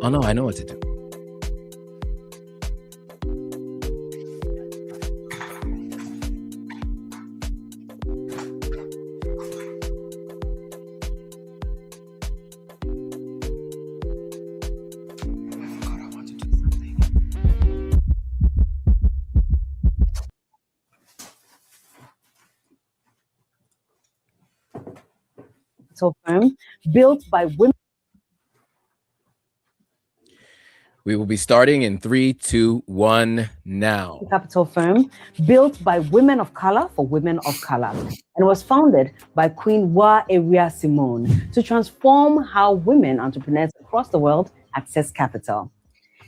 Oh no, I know what to do. Firm built by women. We will be starting in 3, 2, 1 now. Capital firm built by women of color for women of color, and was founded by Queen Wa Area Simone to transform how women entrepreneurs across the world access capital.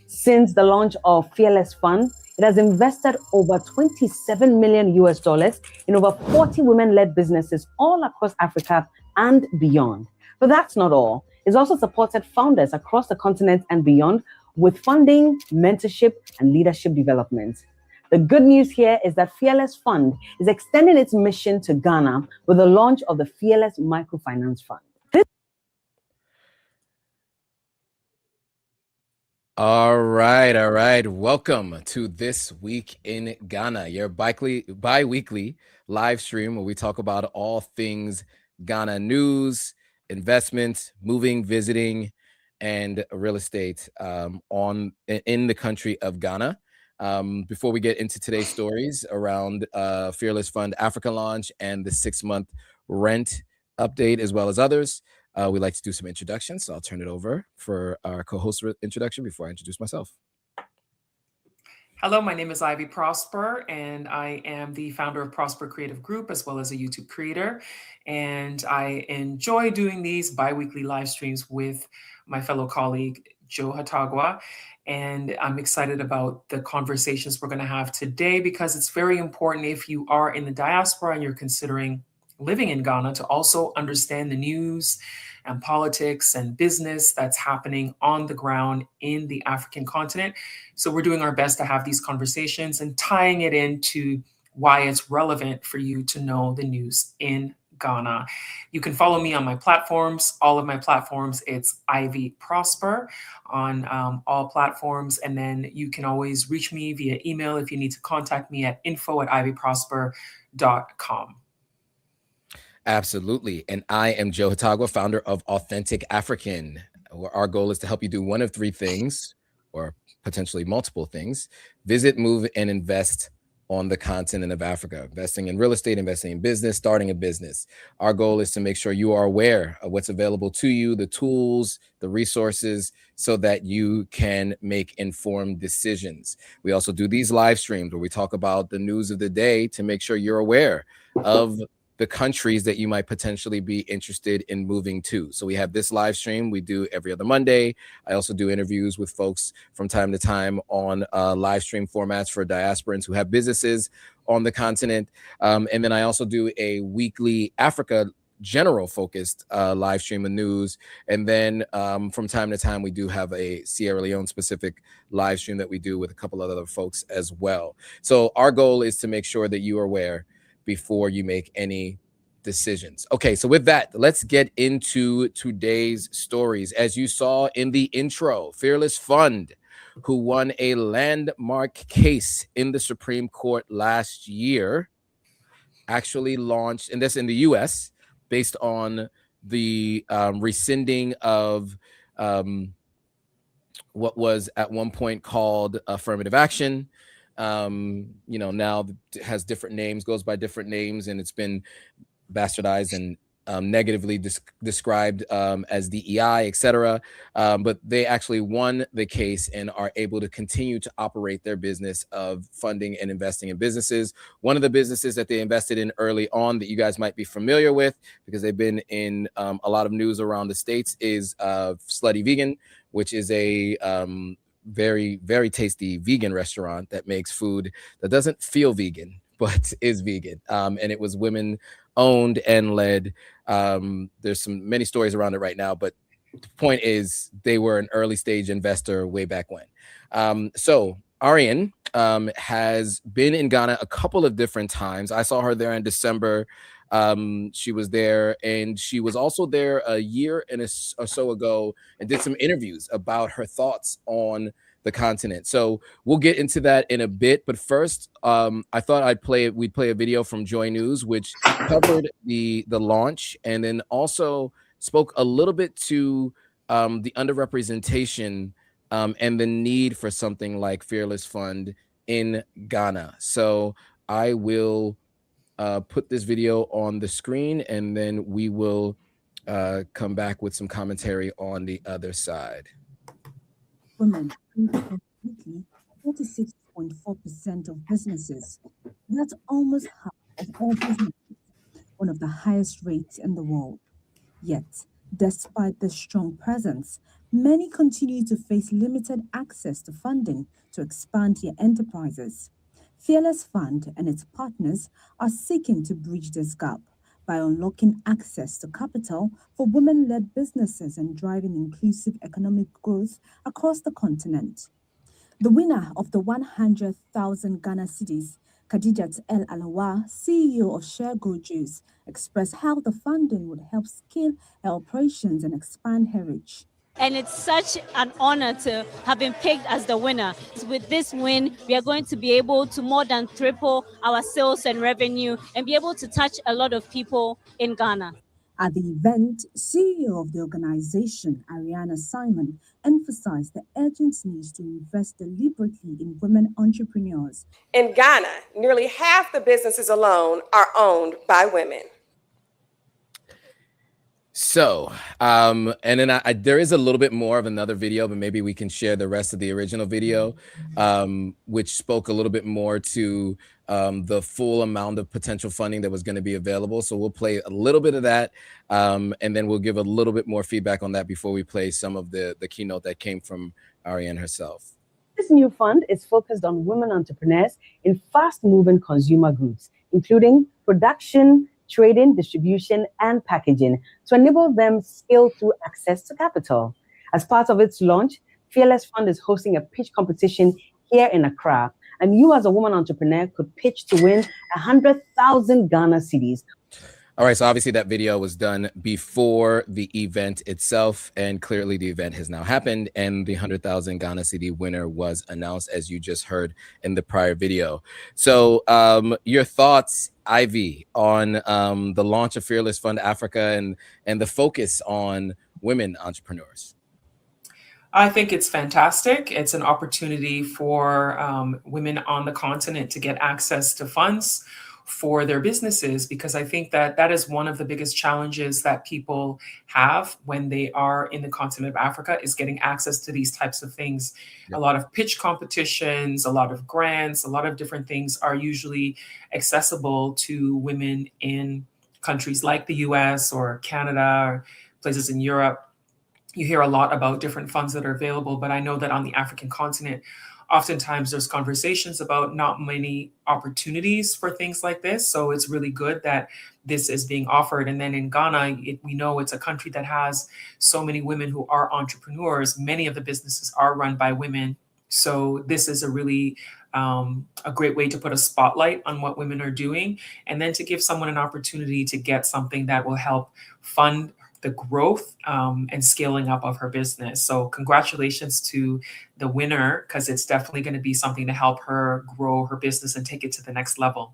Since the launch of Fearless Fund, it has invested over $27 million in over 40 women-led businesses all across Africa and beyond. But that's not all. It's also supported founders across the continent and beyond with funding, mentorship, and leadership development. The good news here is that Fearless Fund is extending its mission to Ghana with the launch of the Fearless Microfinance Fund. All right. Welcome to This Week in Ghana, your bi-weekly live stream where we talk about all things Ghana news, investments, moving, visiting, and real estate in the country of Ghana. Before we get into today's stories around Fearless Fund Africa launch and the 6-month rent update, as well as others, we'd like to do some introductions. So I'll turn it over for our co-host introduction before I introduce myself. Hello, my name is Ivy Prosper, and I am the founder of Prosper Creative Group, as well as a YouTube creator. And I enjoy doing these bi-weekly live streams with my fellow colleague, Joe Hatagwa. And I'm excited about the conversations we're going to have today, because it's very important if you are in the diaspora and you're considering living in Ghana to also understand the news and politics and business that's happening on the ground in the African continent. So we're doing our best to have these conversations and tying it into why it's relevant for you to know the news in Ghana. You can follow me on my platforms, all of my platforms. It's Ivy Prosper on all platforms. And then you can always reach me via email if you need to contact me at info@ivyprosper.com. Absolutely. And I am Joe Hatagwa, founder of Authentic African. Our goal is to help you do one of 3 things, or potentially multiple things: visit, move, and invest on the continent of Africa, investing in real estate, investing in business, starting a business. Our goal is to make sure you are aware of what's available to you, the tools, the resources, so that you can make informed decisions. We also do these live streams where we talk about the news of the day to make sure you're aware of the countries that you might potentially be interested in moving to. So we have this live stream we do every other Monday. I also do interviews with folks from time to time on live stream formats for diasporans who have businesses on the continent. And then I also do a weekly Africa general focused live stream of news. And then from time to time, we do have a Sierra Leone specific live stream that we do with a couple of other folks as well. So our goal is to make sure that you are aware before you make any decisions. Okay, so with that, let's get into today's stories. As you saw in the intro, Fearless Fund, who won a landmark case in the Supreme Court last year, actually launched, and this in the US, based on the rescinding of what was at one point called affirmative action. Now has different names, goes by different names, and it's been bastardized and negatively described as DEI, etc. But they actually won the case and are able to continue to operate their business of funding and investing in businesses. One of the businesses that they invested in early on that you guys might be familiar with, because they've been in a lot of news around the States, is Slutty Vegan, which is a very, very tasty vegan restaurant that makes food that doesn't feel vegan, but is vegan. And it was women owned and led. There's many stories around it right now, but the point is they were an early stage investor way back when. So Arian has been in Ghana a couple of different times. I saw her there in December She was there, and she was also there a year or so ago and did some interviews about her thoughts on the continent. So we'll get into that in a bit. But first, I thought we'd play a video from Joy News, which covered the launch, and then also spoke a little bit to the underrepresentation and the need for something like Fearless Fund in Ghana. So I will put this video on the screen, and then we will come back with some commentary on the other side. Women weekly 46.4% of businesses. That's almost half of all businesses, one of the highest rates in the world. Yet, despite the strong presence, many continue to face limited access to funding to expand their enterprises. Fearless Fund and its partners are seeking to bridge this gap by unlocking access to capital for women-led businesses and driving inclusive economic growth across the continent. The winner of the 100,000 Ghana cedis, Khadijat El Alawa, CEO of Share Go Juice, expressed how the funding would help scale her operations and expand her reach. And it's such an honor to have been picked as the winner. With this win, we are going to be able to more than triple our sales and revenue and be able to touch a lot of people in Ghana. At the event, CEO of the organization, Ariana Simon, emphasized the urgent need to invest deliberately in women entrepreneurs. In Ghana, nearly half the businesses alone are owned by women. So, and then there is a little bit more of another video, but maybe we can share the rest of the original video, which spoke a little bit more to the full amount of potential funding that was going to be available. So we'll play a little bit of that, and then we'll give a little bit more feedback on that before we play some of the keynote that came from Ariane herself. This new fund is focused on women entrepreneurs in fast-moving consumer goods, including production, trading, distribution, and packaging, to enable them scale through access to capital. As part of its launch, Fearless Fund is hosting a pitch competition here in Accra, and you as a woman entrepreneur could pitch to win 100,000 Ghana cedis. All right, so obviously that video was done before the event itself, and clearly the event has now happened, and the 100,000 Ghana cedi winner was announced, as you just heard in the prior video. So your thoughts, Ivy, on the launch of Fearless Fund Africa and the focus on women entrepreneurs? I think it's fantastic. It's an opportunity for women on the continent to get access to funds for their businesses, because I think that is one of the biggest challenges that people have when they are in the continent of Africa, is getting access to these types of things. Yep. A lot of pitch competitions, a lot of grants, a lot of different things are usually accessible to women in countries like the US or Canada or places in Europe. You hear a lot about different funds that are available, but I know that on the African continent, oftentimes there's conversations about not many opportunities for things like this. So it's really good that this is being offered. And then in Ghana, we know it's a country that has so many women who are entrepreneurs. Many of the businesses are run by women. So this is a really a great way to put a spotlight on what women are doing, and then to give someone an opportunity to get something that will help fund the growth and scaling up of her business. So congratulations to the winner, because it's definitely going to be something to help her grow her business and take it to the next level.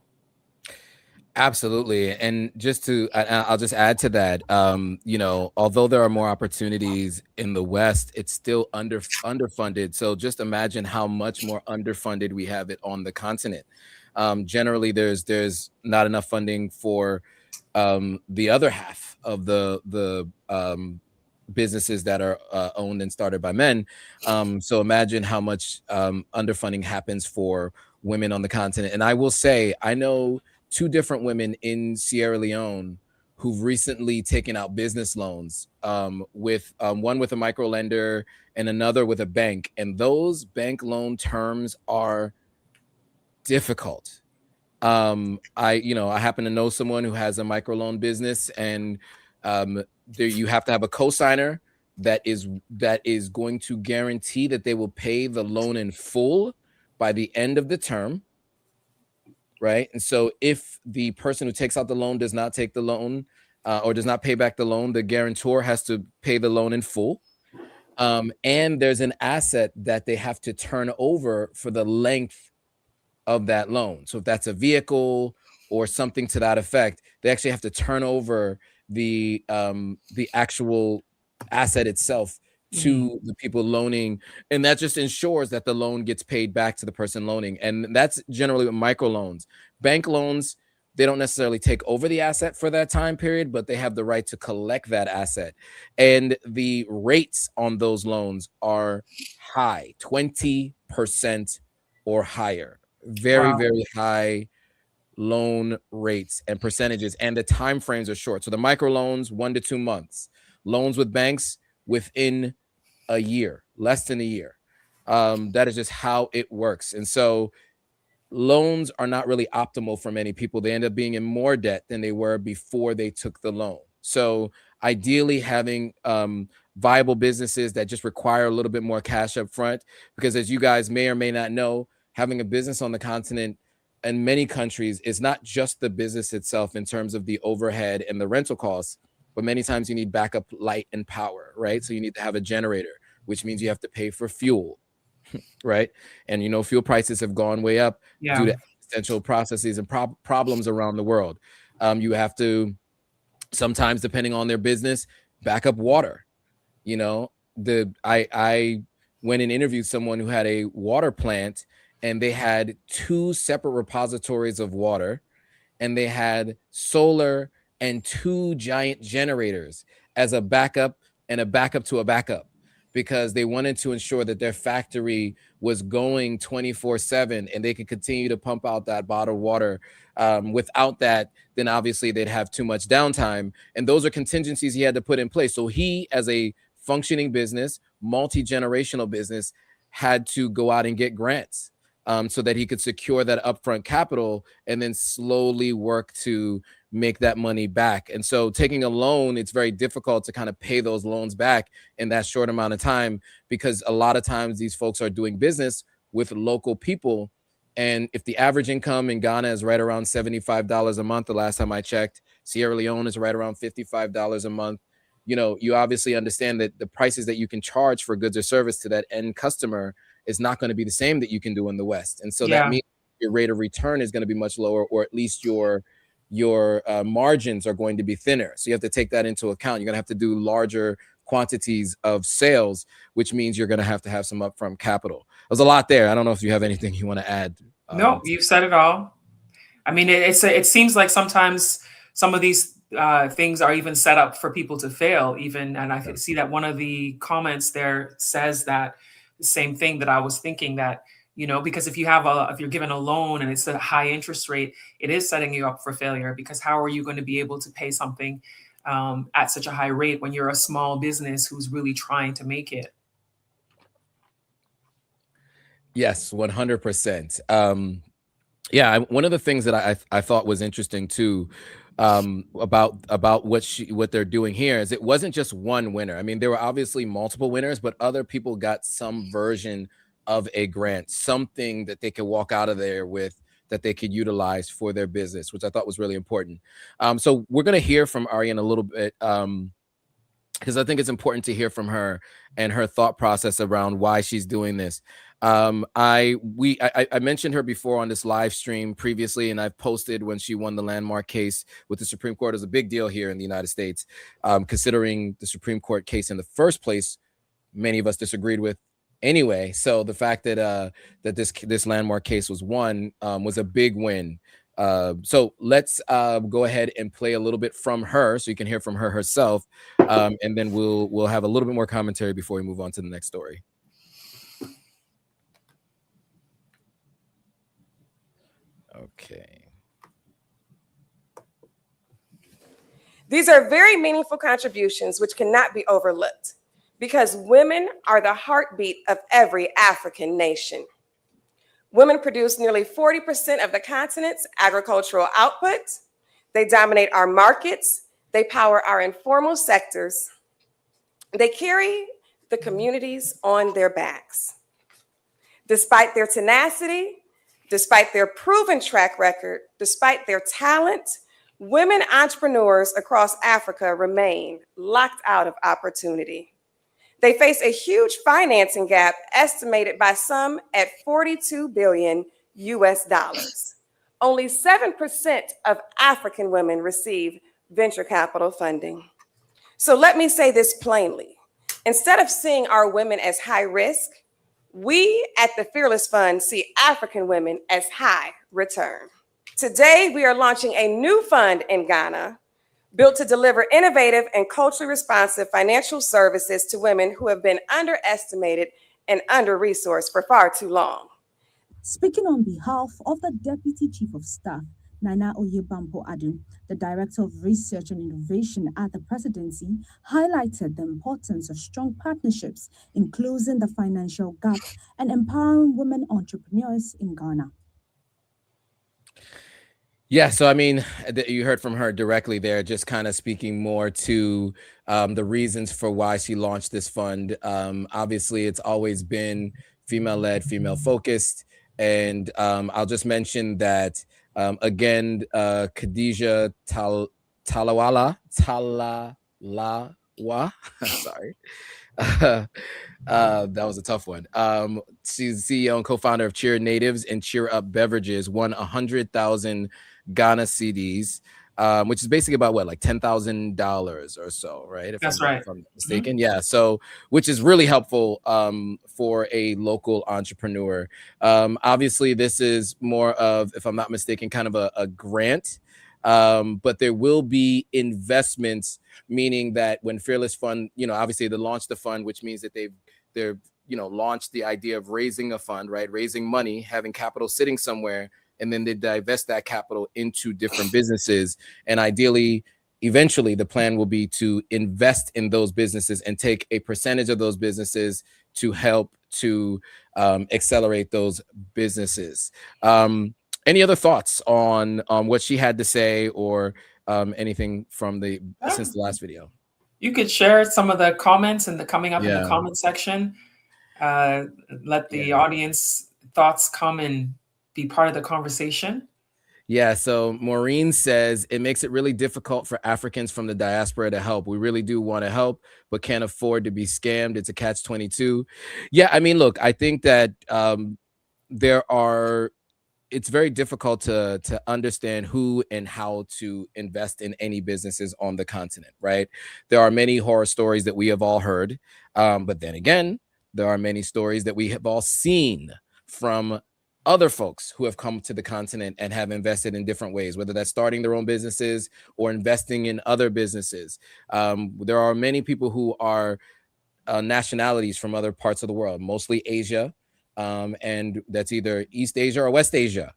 Absolutely. And I'll just add to that, you know, although there are more opportunities in the West, it's still underfunded. So just imagine how much more underfunded we have it on the continent. Generally, there's not enough funding for the other half of the businesses that are owned and started by men. So imagine how much underfunding happens for women on the continent. And I will say, I know 2 different women in Sierra Leone who've recently taken out business loans, with one with a micro lender and another with a bank. And those bank loan terms are difficult. I happen to know someone who has a microloan business, and you have to have a cosigner that is going to guarantee that they will pay the loan in full by the end of the term, right? And so if the person who takes out the loan does not take the loan or does not pay back the loan, the guarantor has to pay the loan in full. And there's an asset that they have to turn over for the length of that loan. So if that's a vehicle or something to that effect, they actually have to turn over the actual asset itself to the people loaning, and that just ensures that the loan gets paid back to the person loaning. And that's generally what microloans. Bank loans, they don't necessarily take over the asset for that time period, but they have the right to collect that asset. And the rates on those loans are high, 20% or higher. Very, very high loan rates and percentages, and the time frames are short. So the microloans, 1 to 2 months. Loans with banks within a year, less than a year. That is just how it works. And so loans are not really optimal for many people. They end up being in more debt than they were before they took the loan. So ideally having viable businesses that just require a little bit more cash up front, because as you guys may or may not know, having a business on the continent in many countries is not just the business itself in terms of the overhead and the rental costs, but many times you need backup light and power, right? So you need to have a generator, which means you have to pay for fuel, right? And you know, fuel prices have gone way up due to existential processes and problems around the world. You have to sometimes, depending on their business, back up water. You know, I went and interviewed someone who had a water plant, and they had 2 separate repositories of water, and they had solar and 2 giant generators as a backup and a backup to a backup, because they wanted to ensure that their factory was going 24/7 and they could continue to pump out that bottled water. Without that, then obviously they'd have too much downtime. And those are contingencies he had to put in place. So he, as a functioning business, multi-generational business, had to go out and get grants so that he could secure that upfront capital and then slowly work to make that money back. And so taking a loan, it's very difficult to kind of pay those loans back in that short amount of time, because a lot of times these folks are doing business with local people. And if the average income in Ghana is right around $75 a month, the last time I checked, Sierra Leone is right around $55 a month. You know, you obviously understand that the prices that you can charge for goods or service to that end customer is not going to be the same that you can do in the West. And so that means your rate of return is going to be much lower, or at least your margins are going to be thinner. So you have to take that into account. You're going to have to do larger quantities of sales, which means you're going to have some upfront capital. There's a lot there. I don't know if you have anything you want to add. No, you've said it all. I mean, it seems like sometimes some of these things are even set up for people to fail even. And I see that one of the comments there says that the same thing that I was thinking, that, you know, because if you're given a loan and it's a high interest rate, it is setting you up for failure, because how are you going to be able to pay something at such a high rate when you're a small business who's really trying to make it? Yes, 100%. Yeah, one of the things that I thought was interesting too about what they're doing here is it wasn't just one winner. I mean, there were obviously multiple winners, but other people got some version of a grant, something that they could walk out of there with that they could utilize for their business, which I thought was really important. So we're going to hear from Ari in a little bit, because I think it's important to hear from her and her thought process around why she's doing this. I mentioned her before on this live stream previously, and I've posted when she won the landmark case with the Supreme Court. It was a big deal here in the United States, considering the Supreme Court case in the first place, many of us disagreed with anyway. So the fact that this landmark case was won was a big win. So let's go ahead and play a little bit from her so you can hear from her herself, and then we'll have a little bit more commentary before we move on to the next story. Okay. These are very meaningful contributions which cannot be overlooked, because women are the heartbeat of every African nation. Women produce nearly 40% of the continent's agricultural output. They dominate our markets. They power our informal sectors. They carry the communities on their backs. Despite their tenacity, Despite their proven track record, despite their talent, women entrepreneurs across Africa remain locked out of opportunity. They face a huge financing gap estimated by some at 42 billion US dollars. Only 7% of African women receive venture capital funding. So let me say this plainly. Instead of seeing our women as high risk, we at the Fearless Fund see African women as high return. Today, we are launching a new fund in Ghana built to deliver innovative and culturally responsive financial services to women who have been underestimated and under-resourced for far too long. Speaking on behalf of the Deputy Chief of Staff, Nana Oyebampo Adu, the Director of Research and Innovation at the Presidency, highlighted the importance of strong partnerships in closing the financial gap and empowering women entrepreneurs in Ghana. Yeah, so I mean, you heard from her directly there, just kind of speaking more to the reasons for why she launched this fund. Obviously, it's always been female-led, female-focused. And I'll just mention that, again, Khadija Talawa, sorry. That was a tough one. She's CEO and co-founder of Cheer Natives and Cheer Up Beverages, won 100,000 Ghana CDs, which is basically about what, like $10,000 or so, right? That's right. If I'm not mistaken. Yeah. So, which is really helpful for a local entrepreneur. Obviously, this is more of, if I'm not mistaken, kind of a grant. But there will be investments, meaning that when Fearless Fund, obviously they launched the fund, which means that they're launched the idea of raising a fund, right? Raising money, having capital sitting somewhere, and then they divest that capital into different businesses. And ideally, eventually, the plan will be to invest in those businesses and take a percentage of those businesses to help to accelerate those businesses. Any other thoughts on what she had to say, or anything from since the last video? You could share some of the comments and coming up in the comment section. Let the audience thoughts come and be part of the conversation. Yeah, so Maureen says, it makes it really difficult for Africans from the diaspora to help. We really do want to help, but can't afford to be scammed. It's a catch-22. Yeah, I mean, look, I think that it's very difficult to understand who and how to invest in any businesses on the continent, right? There are many horror stories that we have all heard. But then again, there are many stories that we have all seen from other folks who have come to the continent and have invested in different ways, whether that's starting their own businesses or investing in other businesses. There are many people who are nationalities from other parts of the world, mostly Asia. And that's either East Asia or West Asia,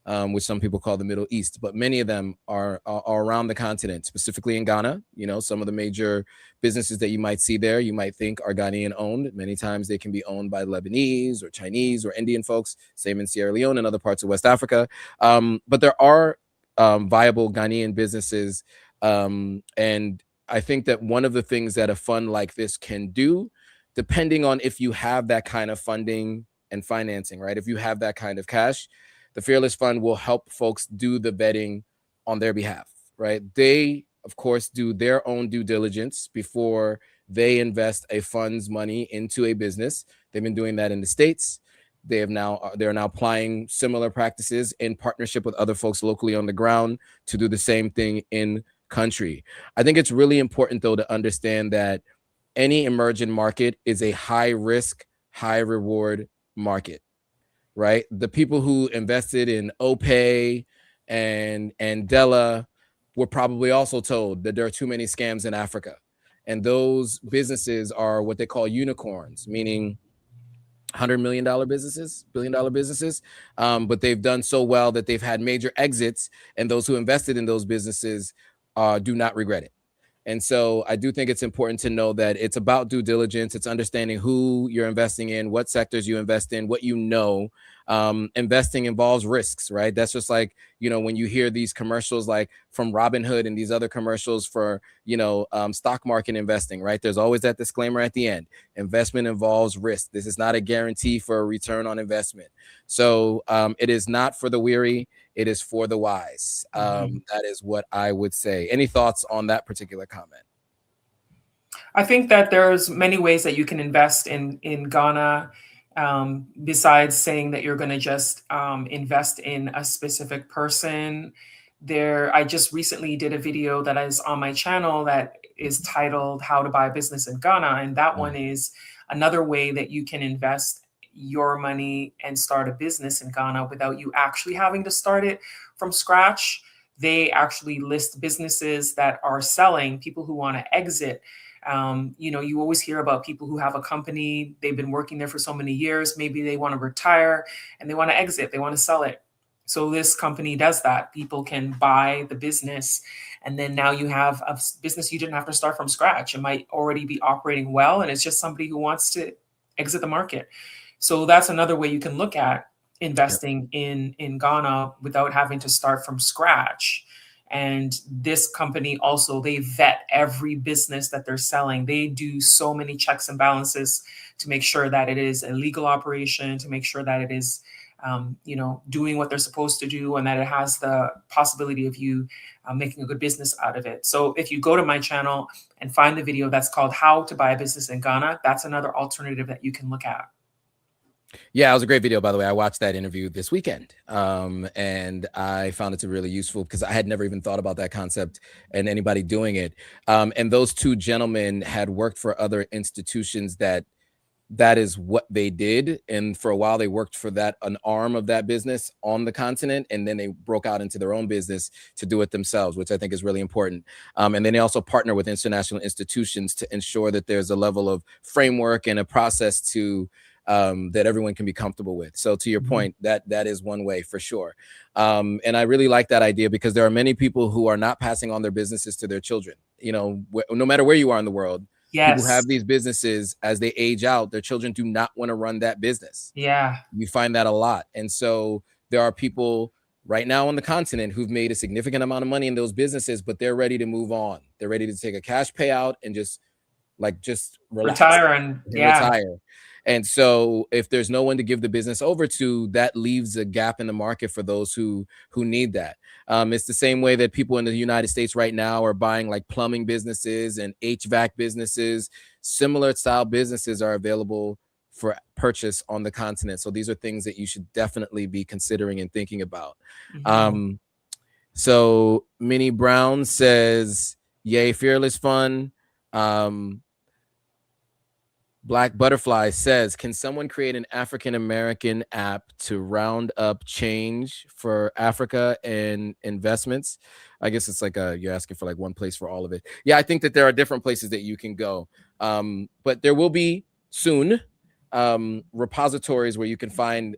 which some people call the Middle East, but many of them are around the continent, specifically in Ghana. Some of the major businesses that you might see there, you might think are Ghanaian owned. Many times they can be owned by Lebanese or Chinese or Indian folks, same in Sierra Leone and other parts of West Africa. But there are viable Ghanaian businesses. And I think that one of the things that a fund like this can do, depending on if you have that kind of funding and financing, right? If you have that kind of cash, the Fearless Fund will help folks do the vetting on their behalf, right? They, of course, do their own due diligence before they invest a fund's money into a business. They've been doing that in the States. They're now applying similar practices in partnership with other folks locally on the ground to do the same thing in country. I think it's really important, though, to understand that any emerging market is a high risk, high reward market, right? The people who invested in OPay and Della were probably also told that there are too many scams in Africa. And those businesses are what they call unicorns, meaning $100 million businesses, billion-dollar businesses. But they've done so well that they've had major exits, and those who invested in those businesses do not regret it. And so I do think it's important to know that it's about due diligence. It's understanding who you're investing in, what sectors you invest in, what you know. Investing involves risks, right? That's just like, you know, when you hear these commercials like from Robinhood and these other commercials for, you know, stock market investing, right? There's always that disclaimer at the end. Investment involves risk. This is not a guarantee for a return on investment. So it is not for the weary. It is for the wise. That is what I would say. Any thoughts on that particular comment? I think that there's many ways that you can invest in Ghana, besides saying that you're going to just invest in a specific person. I just recently did a video that is on my channel that is titled "How to Buy a Business in Ghana," and that one is another way that you can invest your money and start a business in Ghana without you actually having to start it from scratch. They actually list businesses that are selling, people who want to exit. You know, you always hear about people who have a company, they've been working there for so many years, maybe they want to retire and they want to exit, they want to sell it. So this company does that. People can buy the business, and then now you have a business you didn't have to start from scratch. It might already be operating well, and it's just somebody who wants to exit the market. So that's another way you can look at investing in Ghana without having to start from scratch. And this company also, they vet every business that they're selling. They do so many checks and balances to make sure that it is a legal operation, to make sure that it is, you know, doing what they're supposed to do, and that it has the possibility of you making a good business out of it. So if you go to my channel and find the video that's called "How to Buy a Business in Ghana," that's another alternative that you can look at. Yeah, it was a great video, by the way. I watched that interview this weekend, and I found it to be really useful because I had never even thought about that concept and anybody doing it. And those two gentlemen had worked for other institutions that is what they did. And for a while, they worked for an arm of that business on the continent. And then they broke out into their own business to do it themselves, which I think is really important. And then they also partner with international institutions to ensure that there's a level of framework and a process to that everyone can be comfortable with. So to your point, that is one way for sure. And I really like that idea because there are many people who are not passing on their businesses to their children. You know, no matter where you are in the world, people who have these businesses, as they age out, their children do not want to run that business. Yeah. You find that a lot. And so there are people right now on the continent who've made a significant amount of money in those businesses, but they're ready to move on. They're ready to take a cash payout and just relax, retire and retire. And so if there's no one to give the business over to, that leaves a gap in the market for those who need that. It's the same way that people in the United States right now are buying like plumbing businesses and HVAC businesses. Similar style businesses are available for purchase on the continent. So these are things that you should definitely be considering and thinking about. So Minnie Brown says, yay, Fearless Fun. Black Butterfly says, can someone create an African-American app to round up change for Africa and investments? I guess it's like you're asking for like one place for all of it. Yeah, I think that there are different places that you can go. But there will be soon repositories where you can find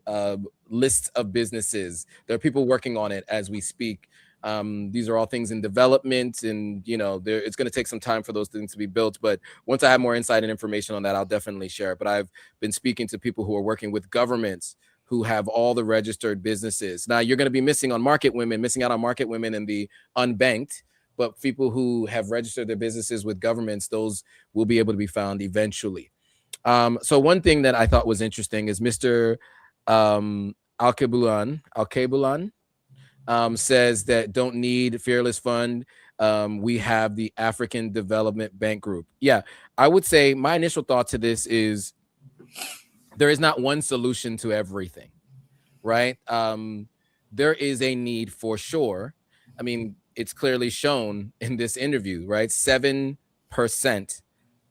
lists of businesses. There are people working on it as we speak. These are all things in development, and you know, it's going to take some time for those things to be built. But once I have more insight and information on that, I'll definitely share it. But I've been speaking to people who are working with governments who have all the registered businesses. Now you're going to be missing out on market women and the unbanked, but people who have registered their businesses with governments, those will be able to be found eventually. So one thing that I thought was interesting is Mr. Alkebulan says that don't need Fearless Fund. We have the African Development Bank Group. Yeah, I would say my initial thought to this is there is not one solution to everything, right? There is a need for sure. I mean, it's clearly shown in this interview, right? 7%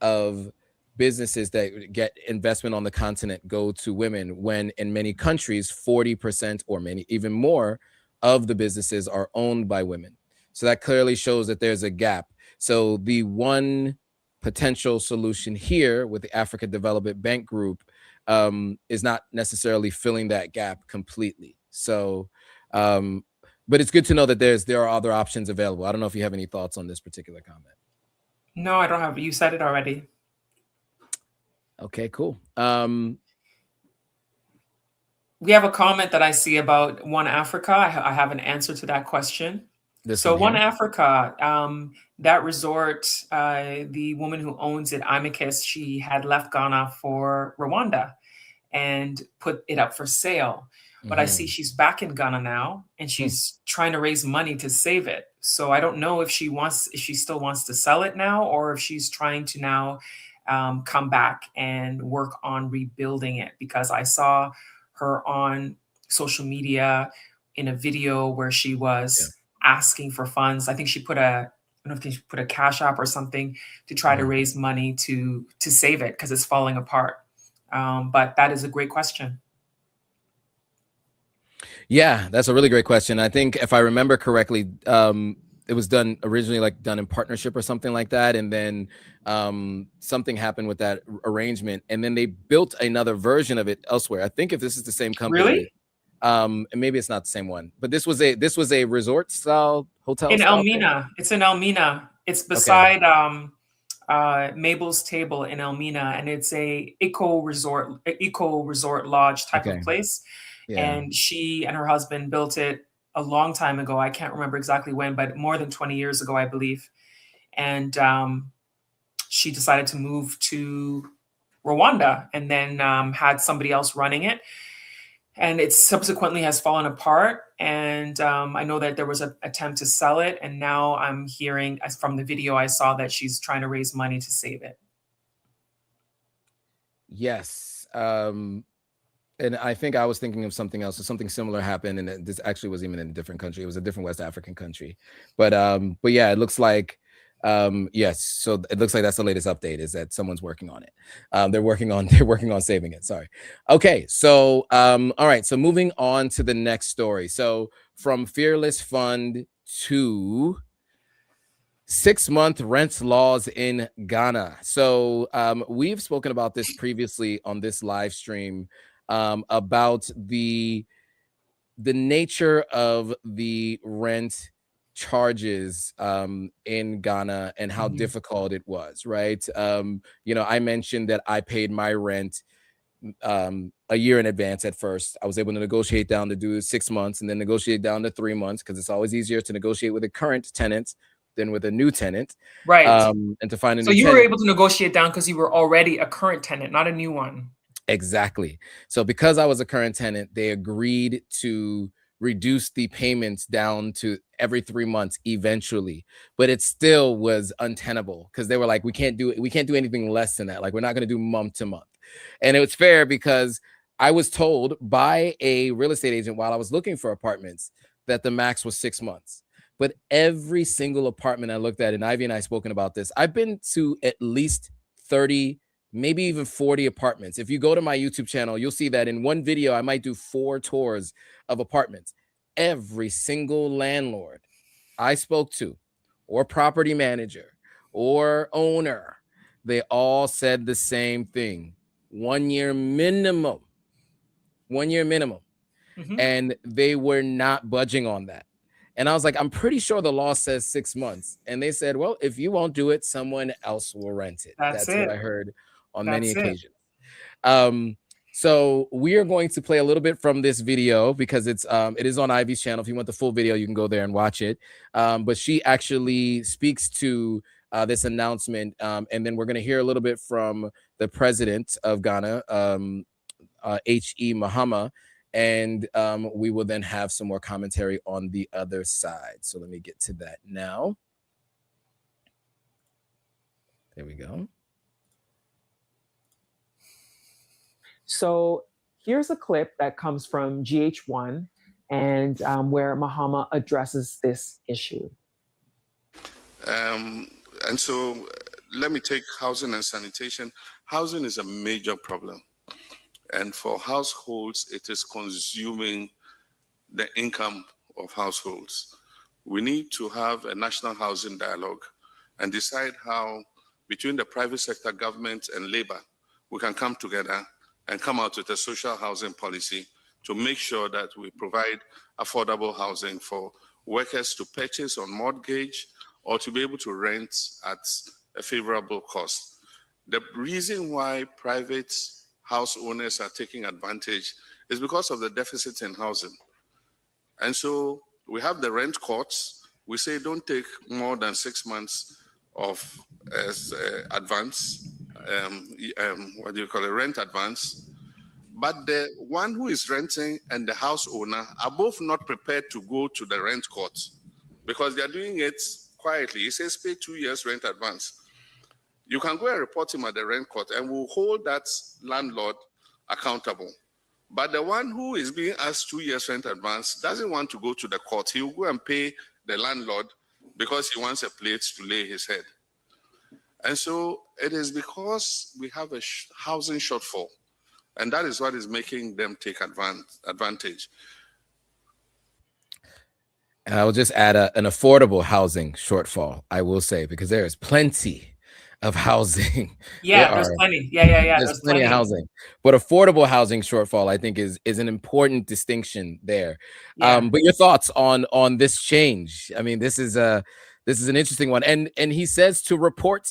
of businesses that get investment on the continent go to women, when in many countries, 40% or many even more of the businesses are owned by women. So that clearly shows that there's a gap. So the one potential solution here with the Africa Development Bank Group is not necessarily filling that gap completely. So, but it's good to know that there are other options available. I don't know if you have any thoughts on this particular comment. No, I don't have. You said it already. Okay, cool. We have a comment that I see about One Africa. I have an answer to that question. This So one One here. Africa, that resort, the woman who owns it, Amicus, she had left Ghana for Rwanda and put it up for sale. But I see she's back in Ghana now, and she's trying to raise money to save it. So I don't know if she still wants to sell it now, or if she's trying to now come back and work on rebuilding it. Because I saw her on social media in a video where she was asking for funds. I think she put I don't know if she put a cash app or something to try to raise money to save it because it's falling apart. But that is a great question. Yeah, that's a really great question. I think if I remember correctly, it was done originally done in partnership or something like that. And then something happened with that arrangement. And then they built another version of it elsewhere. I think if this is the same company, really? And maybe it's not the same one, but this was a resort style hotel In style Elmina. thing? It's in Elmina. It's beside Mabel's Table in Elmina, and it's a eco resort lodge type of place. Yeah. And she and her husband built it a long time ago. I can't remember exactly when, but more than 20 years ago, I believe. And she decided to move to Rwanda and then had somebody else running it. And it subsequently has fallen apart. And I know that there was an attempt to sell it. And now I'm hearing from the video I saw that she's trying to raise money to save it. Yes. And I think I was thinking of something else. So something similar happened, and this actually was even in a different country. It was a different West African country. But yeah, it looks like yes. So it looks like that's the latest update, is that someone's working on it. They're working on saving it. Sorry. Okay. So all right. So moving on to the next story. So from Fearless Fund to 6-month rent laws in Ghana. So we've spoken about this previously on this live stream, about the nature of the rent charges in Ghana and how difficult it was, right? I mentioned that I paid my rent a year in advance at first. I was able to negotiate down to do 6 months and then negotiate down to 3 months, because it's always easier to negotiate with a current tenant than with a new tenant. Right. And to find a so new you tenant. were able to negotiate down because you were already a current tenant, not a new one. Exactly. So because I was a current tenant, they agreed to reduce the payments down to every 3 months eventually, but it still was untenable because they were like, we can't do anything less than that. Like, we're not going to do month to month. And it was fair because I was told by a real estate agent while I was looking for apartments that the max was 6 months. But every single apartment I looked at, and Ivy and I have spoken about this, I've been to at least 30, maybe even 40 apartments. If you go to my YouTube channel, you'll see that in one video, I might do 4 tours of apartments. Every single landlord I spoke to, or property manager, or owner, they all said the same thing: 1 year minimum. 1 year minimum. And they were not budging on that. And I was like, I'm pretty sure the law says 6 months. And they said, well, if you won't do it, someone else will rent it. That's what I heard on many occasions. So we are going to play a little bit from this video because it is on Ivy's channel. If you want the full video, you can go there and watch it. But she actually speaks to this announcement. And then we're going to hear a little bit from the president of Ghana, H.E. MAHAMA. And we will then have some more commentary on the other side. So let me get to that now. There we go. So here's a clip that comes from GH1 and where MAHAMA addresses this issue. And so let me take housing and sanitation. Housing is a major problem. And for households, it is consuming the income of households. We need to have a national housing dialogue and decide how, between the private sector, government, and labor, we can come together and come out with a social housing policy to make sure that we provide affordable housing for workers to purchase on mortgage or to be able to rent at a favorable cost. The reason why private house owners are taking advantage is because of the deficit in housing. And so we have the rent courts. We say don't take more than 6 months of advance, what do you call it, rent advance. But the one who is renting and the house owner are both not prepared to go to the rent court because they are doing it quietly. He says pay 2 years rent advance. You can go and report him at the rent court and we'll hold that landlord accountable. But the one who is being asked 2 years rent advance doesn't want to go to the court. He will go and pay the landlord because he wants a place to lay his head. And so it is because we have a housing shortfall, and that is what is making them take advantage. And I will just add an affordable housing shortfall, I will say, because there is plenty of housing. Yeah, there's plenty. Yeah. There's plenty of housing, but affordable housing shortfall, I think, is an important distinction there. Yeah. But your thoughts on this change? I mean, this is an interesting one, and he says to report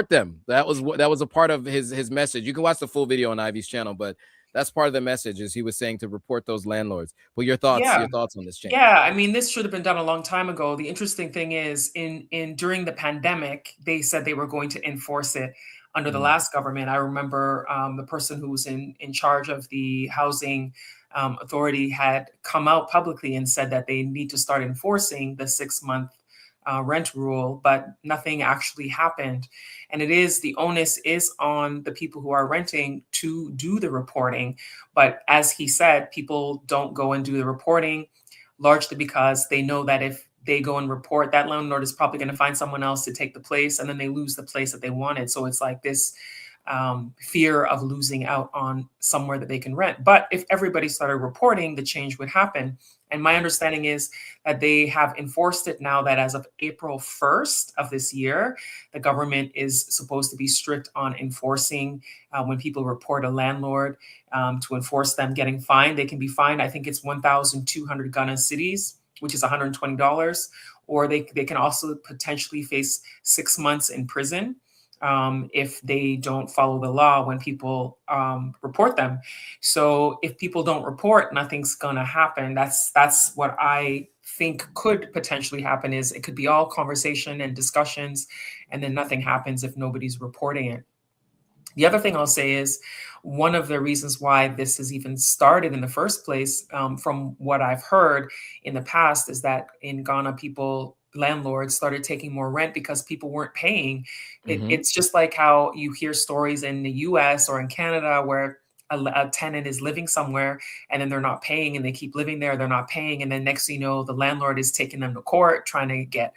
them. That was a part of his message. You can watch the full video on Ivy's channel, but that's part of the message, is he was saying to report those landlords. But your thoughts on this change? Yeah, I mean, this should have been done a long time ago. The interesting thing is, during the pandemic, they said they were going to enforce it under the last government. I remember the person who was in charge of the housing authority had come out publicly and said that they need to start enforcing the 6-month rent rule, but nothing actually happened. And the onus is on the people who are renting to do the reporting. But as he said, people don't go and do the reporting, largely because they know that if they go and report, that landlord is probably going to find someone else to take the place, and then they lose the place that they wanted. So it's like this fear of losing out on somewhere that they can rent. But if everybody started reporting, the change would happen. And my understanding is that they have enforced it now, that as of April 1st of this year, the government is supposed to be strict on enforcing when people report a landlord, to enforce them getting fined. They can be fined, I think it's 1,200 Ghana cedis, which is $120, or they can also potentially face 6 months in prison if they don't follow the law when people report them. So if people don't report, nothing's gonna happen. That's what I think could potentially happen. Is it could be all conversation and discussions, and then nothing happens if nobody's reporting it. The other thing I'll say is, one of the reasons why this has even started in the first place, from what I've heard in the past, is that in Ghana, landlords started taking more rent because people weren't paying. It's just like how you hear stories in the US or in Canada where a tenant is living somewhere and then they're not paying, and they keep living there, they're not paying. And then next thing you know, the landlord is taking them to court, trying to get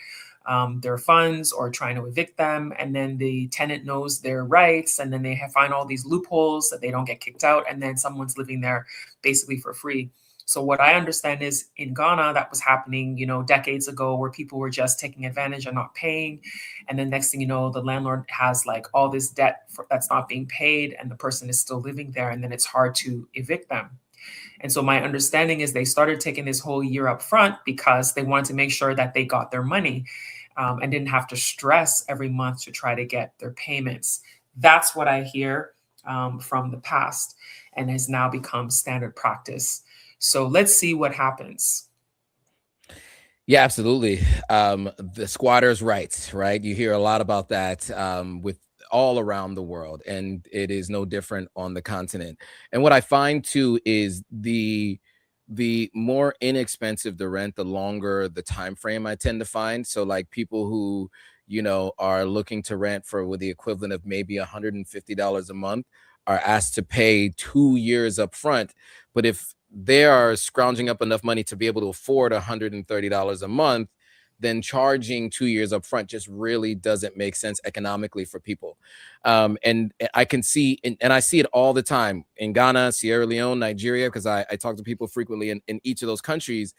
their funds or trying to evict them. And then the tenant knows their rights, and then they find all these loopholes that they don't get kicked out. And then someone's living there basically for free. So what I understand is, in Ghana, that was happening, decades ago, where people were just taking advantage and not paying. And then next thing you know, the landlord has like all this debt that's not being paid, and the person is still living there, and then it's hard to evict them. And so my understanding is they started taking this whole year up front because they wanted to make sure that they got their money and didn't have to stress every month to try to get their payments. That's what I hear from the past, and has now become standard practice. So let's see what happens. Yeah, absolutely. The squatters' rights, right? You hear a lot about that with all around the world, and it is no different on the continent. And what I find too is the more inexpensive the rent, the longer the time frame I tend to find. So like people who, are looking to rent for with the equivalent of maybe $150 a month are asked to pay 2 years up front. But if they are scrounging up enough money to be able to afford $130 a month, then charging 2 years up front just really doesn't make sense economically for people. And I can see, and I see it all the time in Ghana, Sierra Leone, Nigeria, because I talk to people frequently in each of those countries.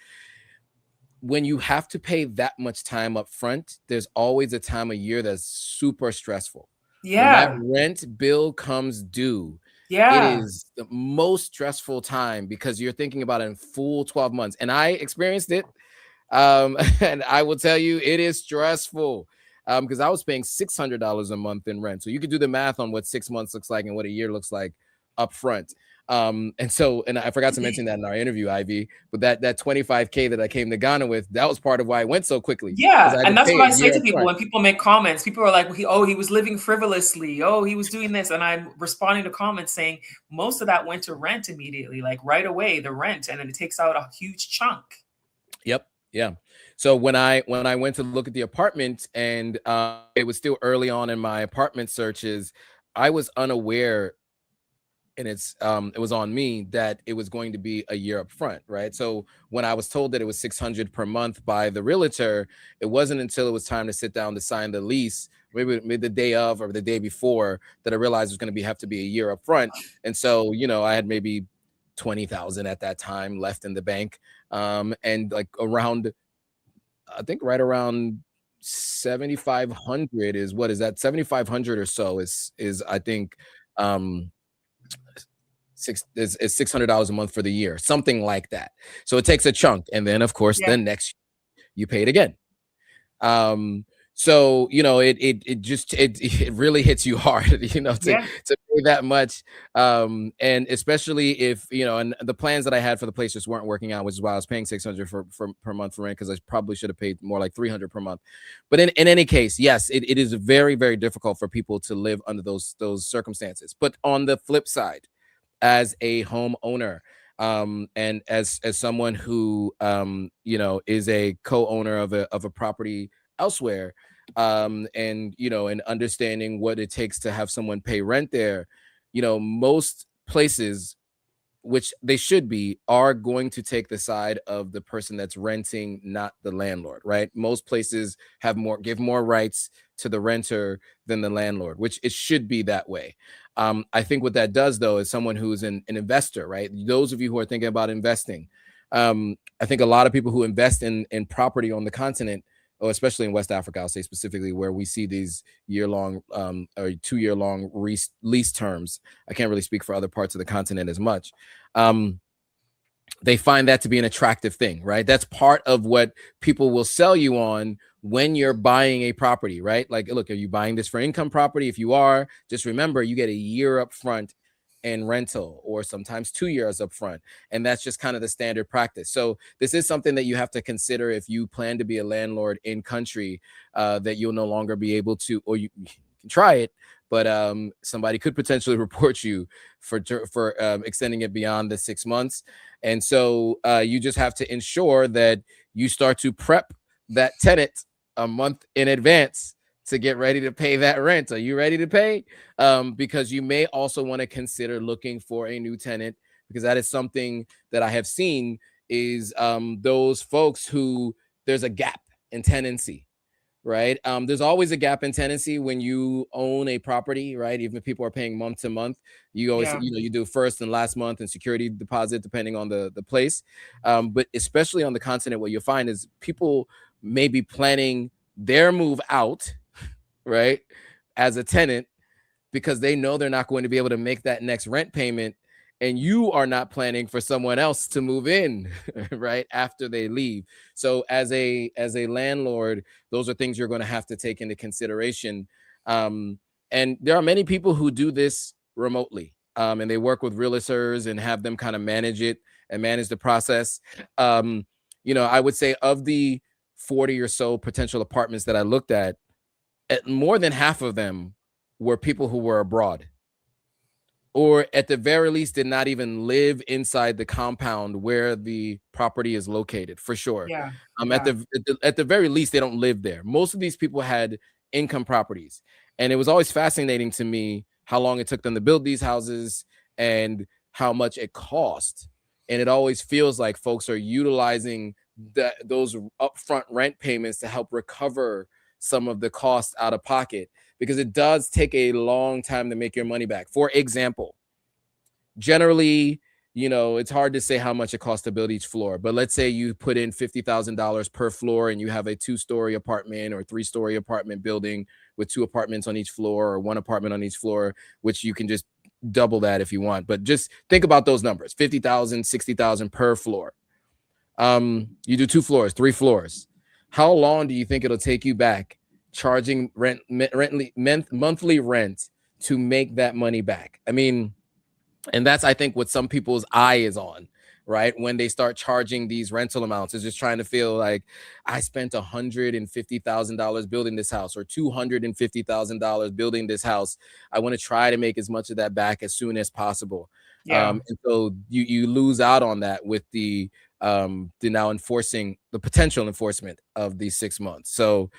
When you have to pay that much time up front, there's always a time of year that's super stressful. Yeah. When that rent bill comes due, yeah, it is the most stressful time because you're thinking about it in full 12 months. And I experienced it. And I will tell you, it is stressful. because I was paying $600 a month in rent. So you could do the math on what 6 months looks like and what a year looks like up front. And I forgot to mention that in our interview, Ivy, but that $25K that I came to Ghana with, that was part of why I went so quickly. Yeah, and that's what I say to people when people make comments. People are like, he was living frivolously. Oh, he was doing this. And I'm responding to comments saying most of that went to rent immediately, like right away, the rent, and then it takes out a huge chunk. Yep. Yeah. So when I went to look at the apartment, and it was still early on in my apartment searches, I was unaware, and it was on me, that it was going to be a year up front, right? So when I was told that it was $600 per month by the realtor, it wasn't until it was time to sit down to sign the lease, maybe the day of or the day before, that I realized it was going to have to be a year up front. And so, I had maybe 20,000 at that time left in the bank, and like around, I think right around 7,500 is, what is that? 7,500 or so is I think is $600 a month for the year, something like that. So it takes a chunk, and then of course, then next you pay it again. So it really hits you hard, to pay that much, and especially if and the plans that I had for the place just weren't working out, which is why I was paying $600 per month for rent, because I probably should have paid more like $300 per month. But in any case, yes, it is very, very difficult for people to live under those circumstances. But on the flip side, as a homeowner, and as someone who is a co-owner of a property elsewhere, and understanding what it takes to have someone pay rent there, most places, which they should be, are going to take the side of the person that's renting, not the landlord, right? Most places give more rights to the renter than the landlord, which it should be that way. I think what that does, though, is someone who's an investor, right? Those of you who are thinking about investing, I think a lot of people who invest in property on the continent, or especially in West Africa, I'll say specifically, where we see these year-long or 2-year-long lease terms. I can't really speak for other parts of the continent as much. They find that to be an attractive thing, right? That's part of what people will sell you on when you're buying a property, right? Like, look, are you buying this for income property? If you are, just remember, you get a year up front in rental, or sometimes 2 years up front. And that's just kind of the standard practice. So this is something that you have to consider if you plan to be a landlord in country, that you'll no longer be able to, or you can try it, but somebody could potentially report you for extending it beyond the 6 months. And so you just have to ensure that you start to prep that tenant a month in advance to get ready to pay that rent. Are you ready to pay? Because you may also want to consider looking for a new tenant, because that is something that I have seen is those folks who there's a gap in tenancy, right? There's always a gap in tenancy when you own a property, right? Even if people are paying month to month, you always, you do first and last month and security deposit, depending on the place. But especially on the continent, what you'll find is people may be planning their move out, right, as a tenant, because they know they're not going to be able to make that next rent payment, and you are not planning for someone else to move in right after they leave. So as a landlord, those are things you're going to have to take into consideration. And there are many people who do this remotely, and they work with realtors and have them kind of manage it and manage the process. I would say of the 40 or so potential apartments that I looked at, more than half of them were people who were abroad, or at the very least did not even live inside the compound where the property is located, for sure. At the very least, they don't live there. Most of these people had income properties, and it was always fascinating to me how long it took them to build these houses and how much it cost. And it always feels like folks are utilizing those upfront rent payments to help recover some of the costs out of pocket, because it does take a long time to make your money back. For example, generally, it's hard to say how much it costs to build each floor, but let's say you put in $50,000 per floor and you have a 2-story apartment or 3-story apartment building with 2 apartments on each floor, or 1 apartment on each floor, which you can just double that if you want. But just think about those numbers: 50,000, 60,000 per floor. You do 2 floors, 3 floors. How long do you think it'll take you back charging monthly rent to make that money back. I mean, and that's, I think, what some people's eye is on, right? When they start charging these rental amounts, is just trying to feel like, I spent $150,000 building this house, or $250,000 building this house. I want to try to make as much of that back as soon as possible. Yeah. And so you lose out on that with the now enforcing the potential enforcement of these 6 months. So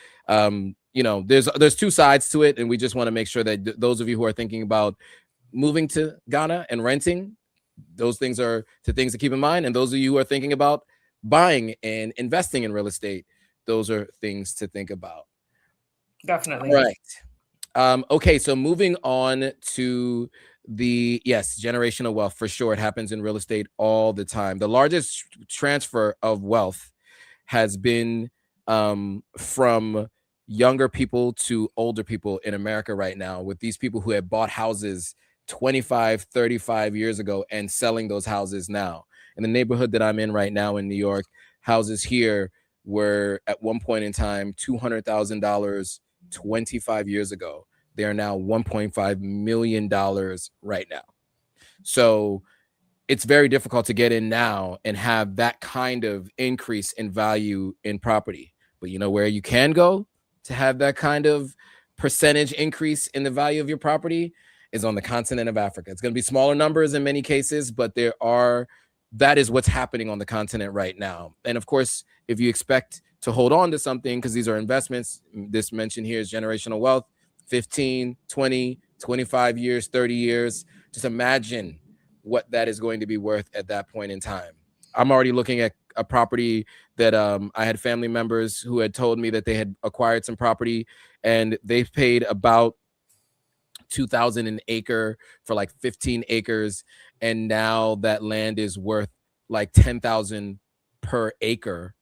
you know, there's two sides to it, and we just want to make sure that those of you who are thinking about moving to Ghana and renting, those things are things to keep in mind. And those of you who are thinking about buying and investing in real estate, those are things to think about. Definitely. Right. Okay, so moving on to generational wealth. For sure, it happens in real estate all the time. The largest transfer of wealth has been from younger people to older people in America right now, with these people who had bought houses 25, 35 years ago and selling those houses now. In the neighborhood that I'm in right now in New York, houses here were at one point in time $200,000 25 years ago. They are now $1.5 million right now. So it's very difficult to get in now and have that kind of increase in value in property. But you know where you can go to have that kind of percentage increase in the value of your property is on the continent of Africa. It's going to be smaller numbers in many cases, but that is what's happening on the continent right now. And of course, if you expect to hold on to something, because these are investments, this mentioned here is generational wealth, 15, 20, 25 years, 30 years, just imagine what that is going to be worth at that point in time. I'm already looking at a property that I had family members who had told me that they had acquired some property and they paid about $2,000 an acre for like 15 acres. And now that land is worth like $10,000 per acre.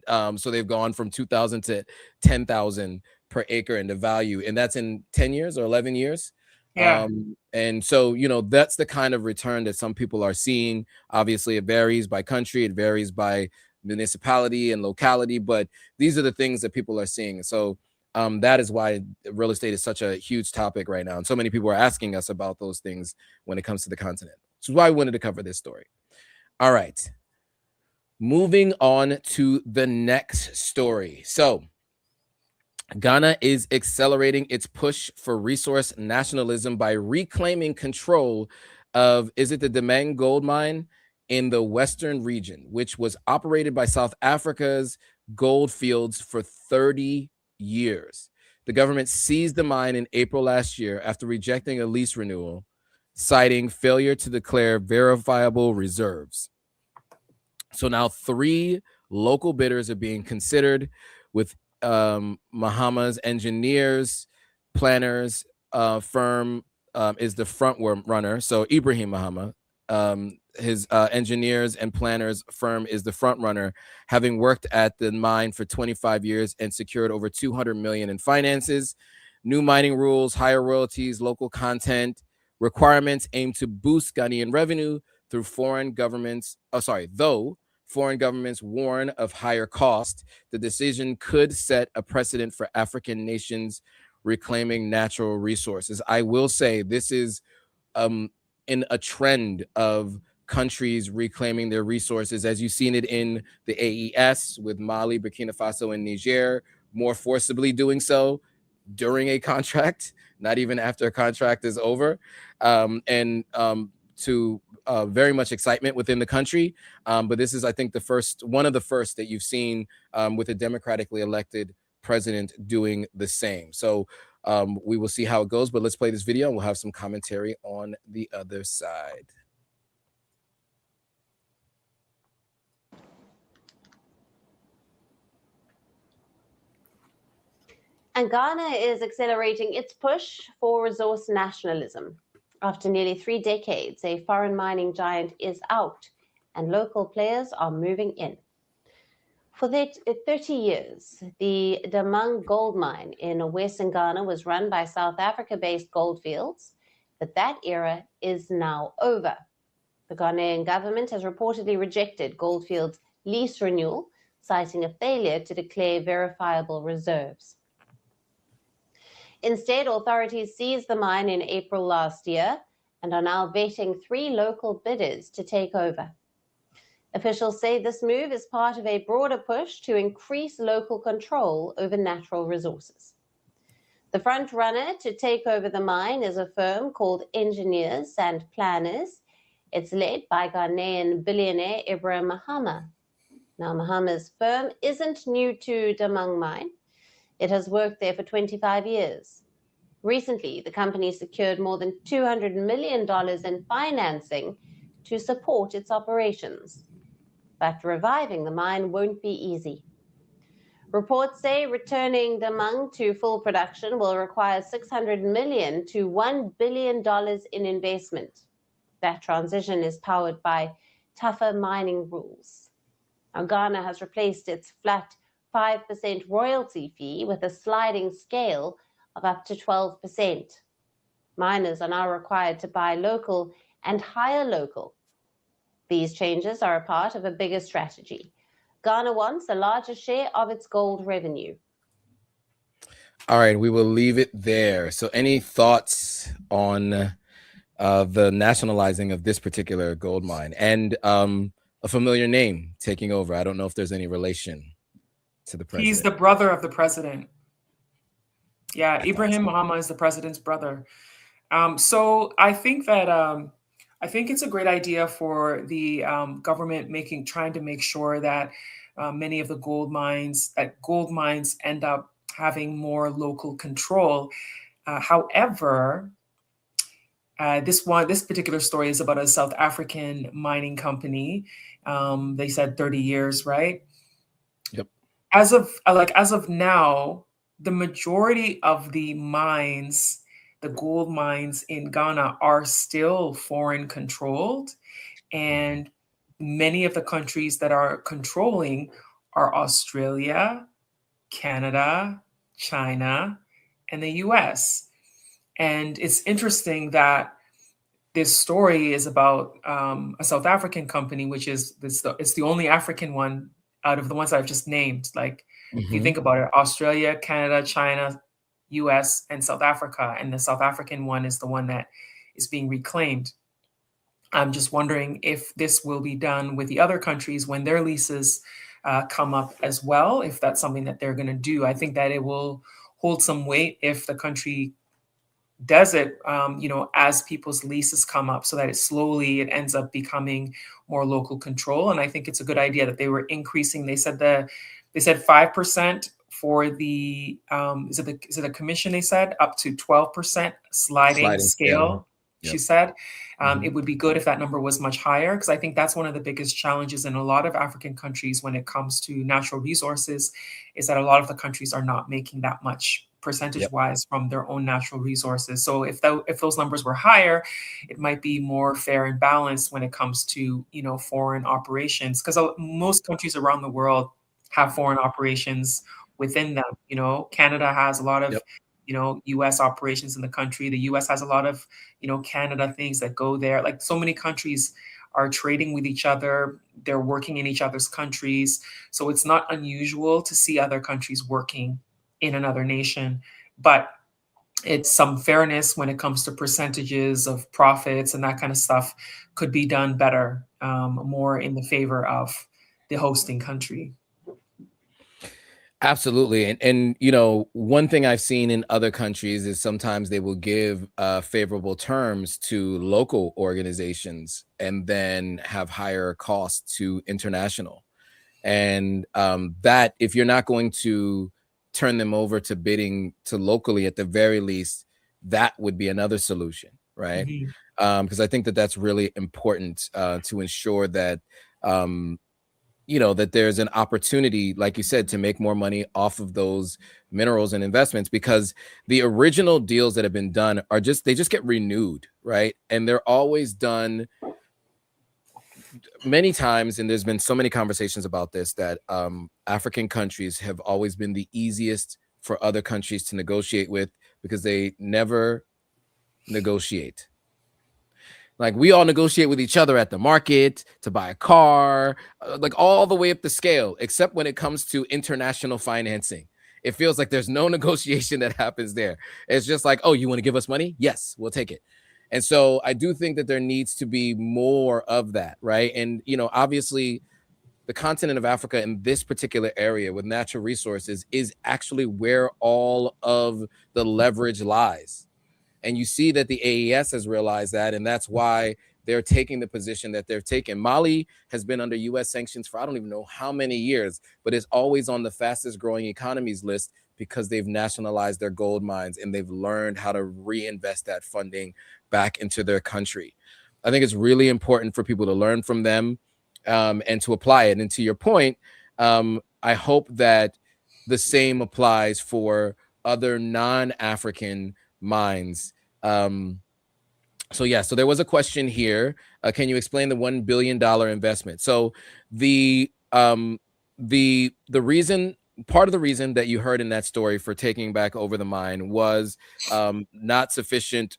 So they've gone from 2,000 to 10,000 per acre in the value. And that's in 10 years or 11 years. Yeah. And so, you know, that's the kind of return that some people are seeing. Obviously, it varies by country. It varies by municipality and locality. But these are the things that people are seeing. So that is why real estate is such a huge topic right now. And so many people are asking us about those things when it comes to the continent. Which is why I wanted to cover this story. All right. Moving on to the next story. So Ghana is accelerating its push for resource nationalism by reclaiming control of, is it the Damang gold mine in the western region, which was operated by South Africa's gold fields for 30 years. The government seized the mine in April last year after rejecting a lease renewal, citing failure to declare verifiable reserves. So now 3 local bidders are being considered, with MAHAMA's engineers, planners firm is the front runner. So Ibrahim MAHAMA, his engineers and planners firm is the front runner, having worked at the mine for 25 years and secured over 200 million in finances. New mining rules, higher royalties, local content requirements aim to boost Ghanaian revenue through though foreign governments warn of higher cost, the decision could set a precedent for African nations reclaiming natural resources. I will say this is in a trend of countries reclaiming their resources, as you've seen it in the AES with Mali, Burkina Faso, and Niger, more forcibly doing so during a contract, not even after a contract is over, to very much excitement within the country. But this is, I think, one of the first that you've seen with a democratically elected president doing the same. So we will see how it goes, but let's play this video and we'll have some commentary on the other side. And Ghana is accelerating its push for resource nationalism. After nearly 3 decades, a foreign mining giant is out and local players are moving in. For 30 years, the Damang gold mine in western Ghana was run by South Africa-based Goldfields, but that era is now over. The Ghanaian government has reportedly rejected Goldfields' lease renewal, citing a failure to declare verifiable reserves. Instead, authorities seized the mine in April last year and are now vetting 3 local bidders to take over. Officials say this move is part of a broader push to increase local control over natural resources. The front runner to take over the mine is a firm called Engineers and Planners. It's led by Ghanaian billionaire Ibrahim MAHAMA. Now, MAHAMA's firm isn't new to Damang Mine. It has worked there for 25 years. Recently, the company secured more than $200 million in financing to support its operations. But reviving the mine won't be easy. Reports say returning Damang to full production will require $600 million to $1 billion in investment. That transition is powered by tougher mining rules. Now, Ghana has replaced its flat 5% royalty fee with a sliding scale of up to 12%. Miners are now required to buy local and hire local. These changes are a part of a bigger strategy. Ghana wants a larger share of its gold revenue. All right, we will leave it there. So any thoughts on the nationalizing of this particular gold mine and a familiar name taking over? I don't know if there's any relation to the president. He's the brother of the president. Yeah, Ibrahim MAHAMA is the president's brother. So I think that I think it's a great idea for the government trying to make sure that many of the gold mines end up having more local control. However, this particular story is about a South African mining company. They said 30 years, right? Yep. As of now, the majority of the mines, the gold mines in Ghana, are still foreign controlled, and many of the countries that are controlling are Australia, Canada, China, and the US. And it's interesting that this story is about a South African company, which is it's the only African one out of the ones I've just named. Like, if you think about it, Australia, Canada, China, US, and South Africa. And the South African one is the one that is being reclaimed. I'm just wondering if this will be done with the other countries when their leases come up as well, if that's something that they're going to do. I think that it will hold some weight if the country does it, as people's leases come up, so that it ends up becoming more local control. And I think it's a good idea that they were increasing. They said 5% for the is it a commission? They said up to 12% sliding scale. Yep. She said it would be good if that number was much higher, because I think that's one of the biggest challenges in a lot of African countries when it comes to natural resources, is that a lot of the countries are not making that much percentage-wise from their own natural resources. So if those numbers were higher, it might be more fair and balanced when it comes to foreign operations, because most countries around the world have foreign operations within them. Canada has a lot of US operations in the country. The US has a lot of Canada things that go there. Like, so many countries are trading with each other. They're working in each other's countries. So it's not unusual to see other countries working in another nation, but it's some fairness when it comes to percentages of profits and that kind of stuff could be done better, more in the favor of the hosting country. Absolutely. And one thing I've seen in other countries is sometimes they will give favorable terms to local organizations and then have higher costs to international. And that, if you're not going to turn them over to bidding to locally, at the very least, that would be another solution, right? Because I think that that's really important to ensure that that there's an opportunity, like you said, to make more money off of those minerals and investments, because the original deals that have been done are just get renewed, right? And they're always done many times, and there's been so many conversations about this, that African countries have always been the easiest for other countries to negotiate with, because they never negotiate. Like, we all negotiate with each other at the market to buy a car, like all the way up the scale, except when it comes to international financing. It feels like there's no negotiation that happens there. It's just like, oh, you want to give us money? Yes, we'll take it. And so I do think that there needs to be more of that, right? And, you know, obviously the continent of Africa in this particular area with natural resources is actually where all of the leverage lies. And you see that the AES has realized that, and that's why they're taking the position that they're taking. Mali has been under US sanctions for I don't even know how many years, but is always on the fastest growing economies list because they've nationalized their gold mines and they've learned how to reinvest that funding back into their country. I think it's really important for people to learn from them and to apply it. And to your point, I hope that the same applies for other non-African mines. So there was a question here. Can you explain the $1 billion investment? So the reason, part of the reason that you heard in that story for taking back over the mine was not sufficient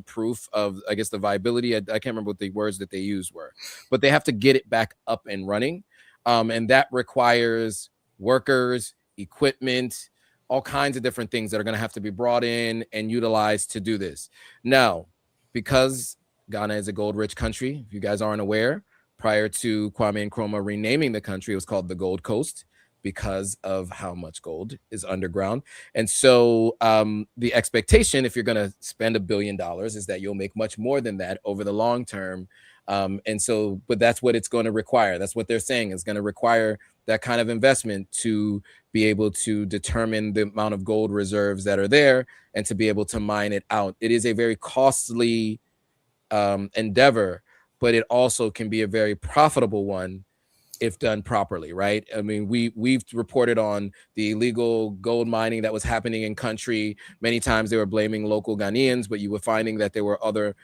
proof of, I guess, the viability. I can't remember what the words that they used were, but they have to get it back up and running. And that requires workers, equipment, all kinds of different things that are going to have to be brought in and utilized to do this. Now, because Ghana is a gold-rich country, if you guys aren't aware, prior to Kwame Nkrumah renaming the country, it was called the Gold Coast because of how much gold is underground. And so the expectation, if you're going to spend $1 billion, is that you'll make much more than that over the long term. And so, but that's what it's going to require. That's what they're saying. It's going to require that kind of investment to be able to determine the amount of gold reserves that are there and to be able to mine it out. It is a very costly endeavor, but it also can be a very profitable one if done properly, right? I mean, we've reported on the illegal gold mining that was happening in country. Many times they were blaming local Ghanaians, but you were finding that there were other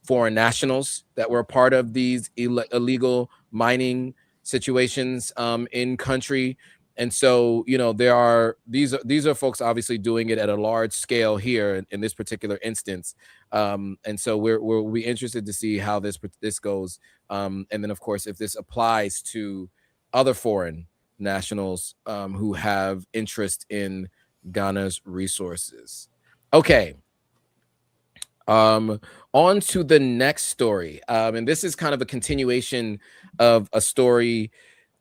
foreign nationals that were a part of these illegal mining situations in country. And so, you know, these are folks obviously doing it at a large scale here in this particular instance. And so we'll be interested to see how this goes. And then, of course, if this applies to other foreign nationals who have interest in Ghana's resources. Okay. On to the next story. And this is kind of a continuation of a story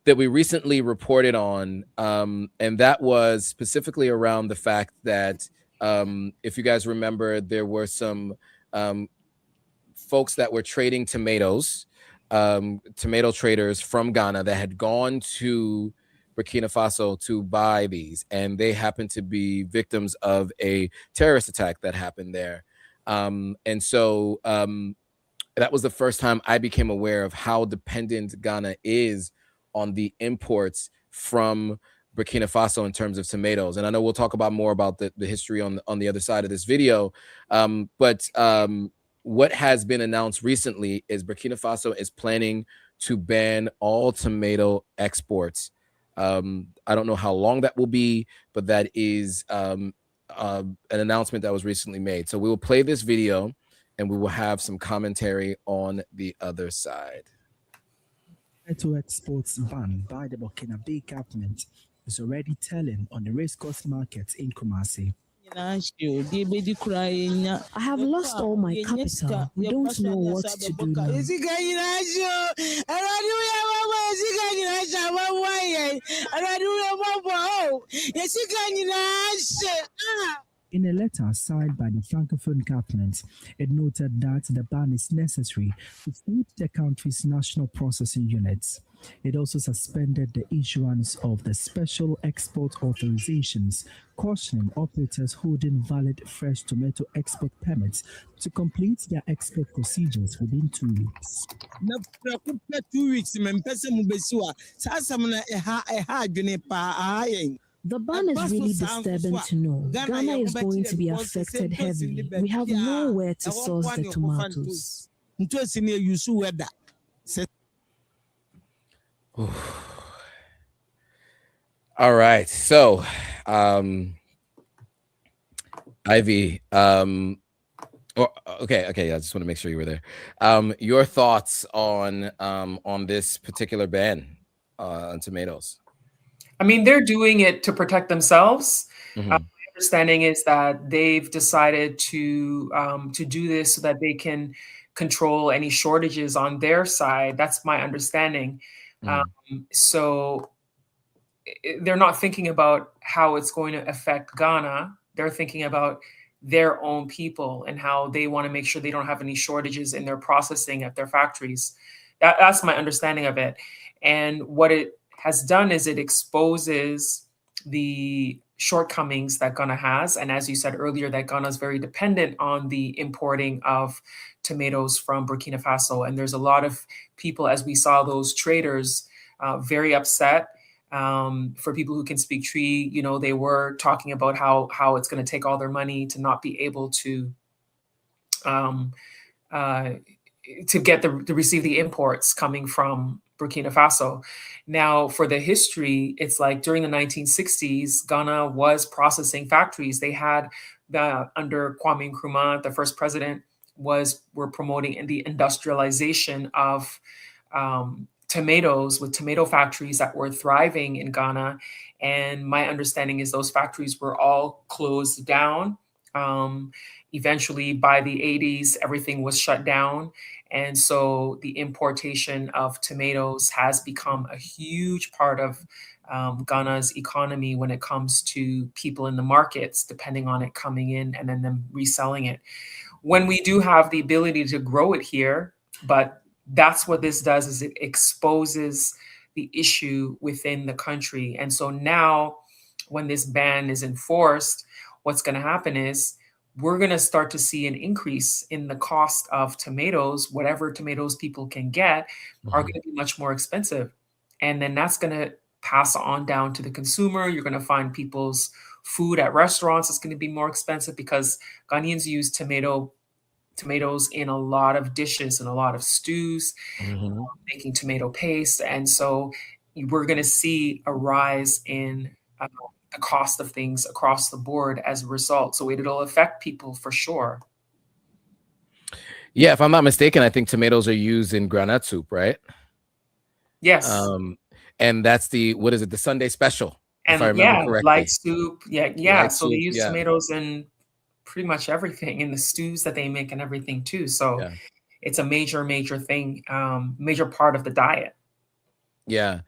that we recently reported on. And that was specifically around the fact that, if you guys remember, there were some folks that were trading tomatoes, tomato traders from Ghana that had gone to Burkina Faso to buy these. And they happened to be victims of a terrorist attack that happened there. And so that was the first time I became aware of how dependent Ghana is on the imports from Burkina Faso in terms of tomatoes. And I know we'll talk about more about the history on the other side of this video. But what has been announced recently is Burkina Faso is planning to ban all tomato exports. I don't know how long that will be, but that is an announcement that was recently made. So we will play this video and we will have some commentary on the other side. Tomato exports ban by the Burkinabe government is already telling on the racecourse market in Kumasi. I have lost all my capital. We don't know what to do now. In a letter signed by the Francophone government, it noted that the ban is necessary to feed the country's national processing units. It also suspended the issuance of the special export authorizations, cautioning operators holding valid fresh tomato export permits to complete their export procedures within 2 weeks. 2 weeks, The ban is really disturbing to know. Ghana is going to be affected heavily. We have nowhere to source the tomatoes. All right. So, Ivy, okay. I just want to make sure you were there. Your thoughts on this particular ban on tomatoes? I mean, they're doing it to protect themselves. Mhm. My understanding is that they've decided to do this so that they can control any shortages on their side. That's my understanding. So they're not thinking about how it's going to affect Ghana. They're thinking about their own people and how they want to make sure they don't have any shortages in their processing at their factories. That's my understanding of it. And what it has done is it exposes the shortcomings that Ghana has. And as you said earlier, that Ghana is very dependent on the importing of tomatoes from Burkina Faso. And there's a lot of people, as we saw those traders, very upset. For people who can speak Tree, you know, they were talking about how it's going to take all their money to not be able to receive the imports coming from Burkina Faso. Now, for the history, it's like during the 1960s, Ghana was processing factories. They had under Kwame Nkrumah, the first president, were promoting the industrialization of tomatoes, with tomato factories that were thriving in Ghana. And my understanding is those factories were all closed down. Eventually, by the 80s, everything was shut down. And so the importation of tomatoes has become a huge part of Ghana's economy when it comes to people in the markets, depending on it coming in and then them reselling it. When we do have the ability to grow it here, but that's what this does, is it exposes the issue within the country. And so now when this ban is enforced, what's going to happen is we're going to start to see an increase in the cost of tomatoes. Whatever tomatoes people can get are going to be much more expensive. And then that's going to pass on down to the consumer. You're going to find people's food at restaurants is going to be more expensive because Ghanaians use tomatoes in a lot of dishes and a lot of stews, making tomato paste. And so we're going to see a rise in the cost of things across the board as a result. So it'll affect people for sure. Yeah, if I'm not mistaken, I think tomatoes are used in granite soup, right? Yes. And that's the Sunday special, and if I remember correctly. Light soup. Light So they soup, use tomatoes in pretty much everything, in the stews that they make and everything too. So it's a major thing, major part of the diet. Yeah.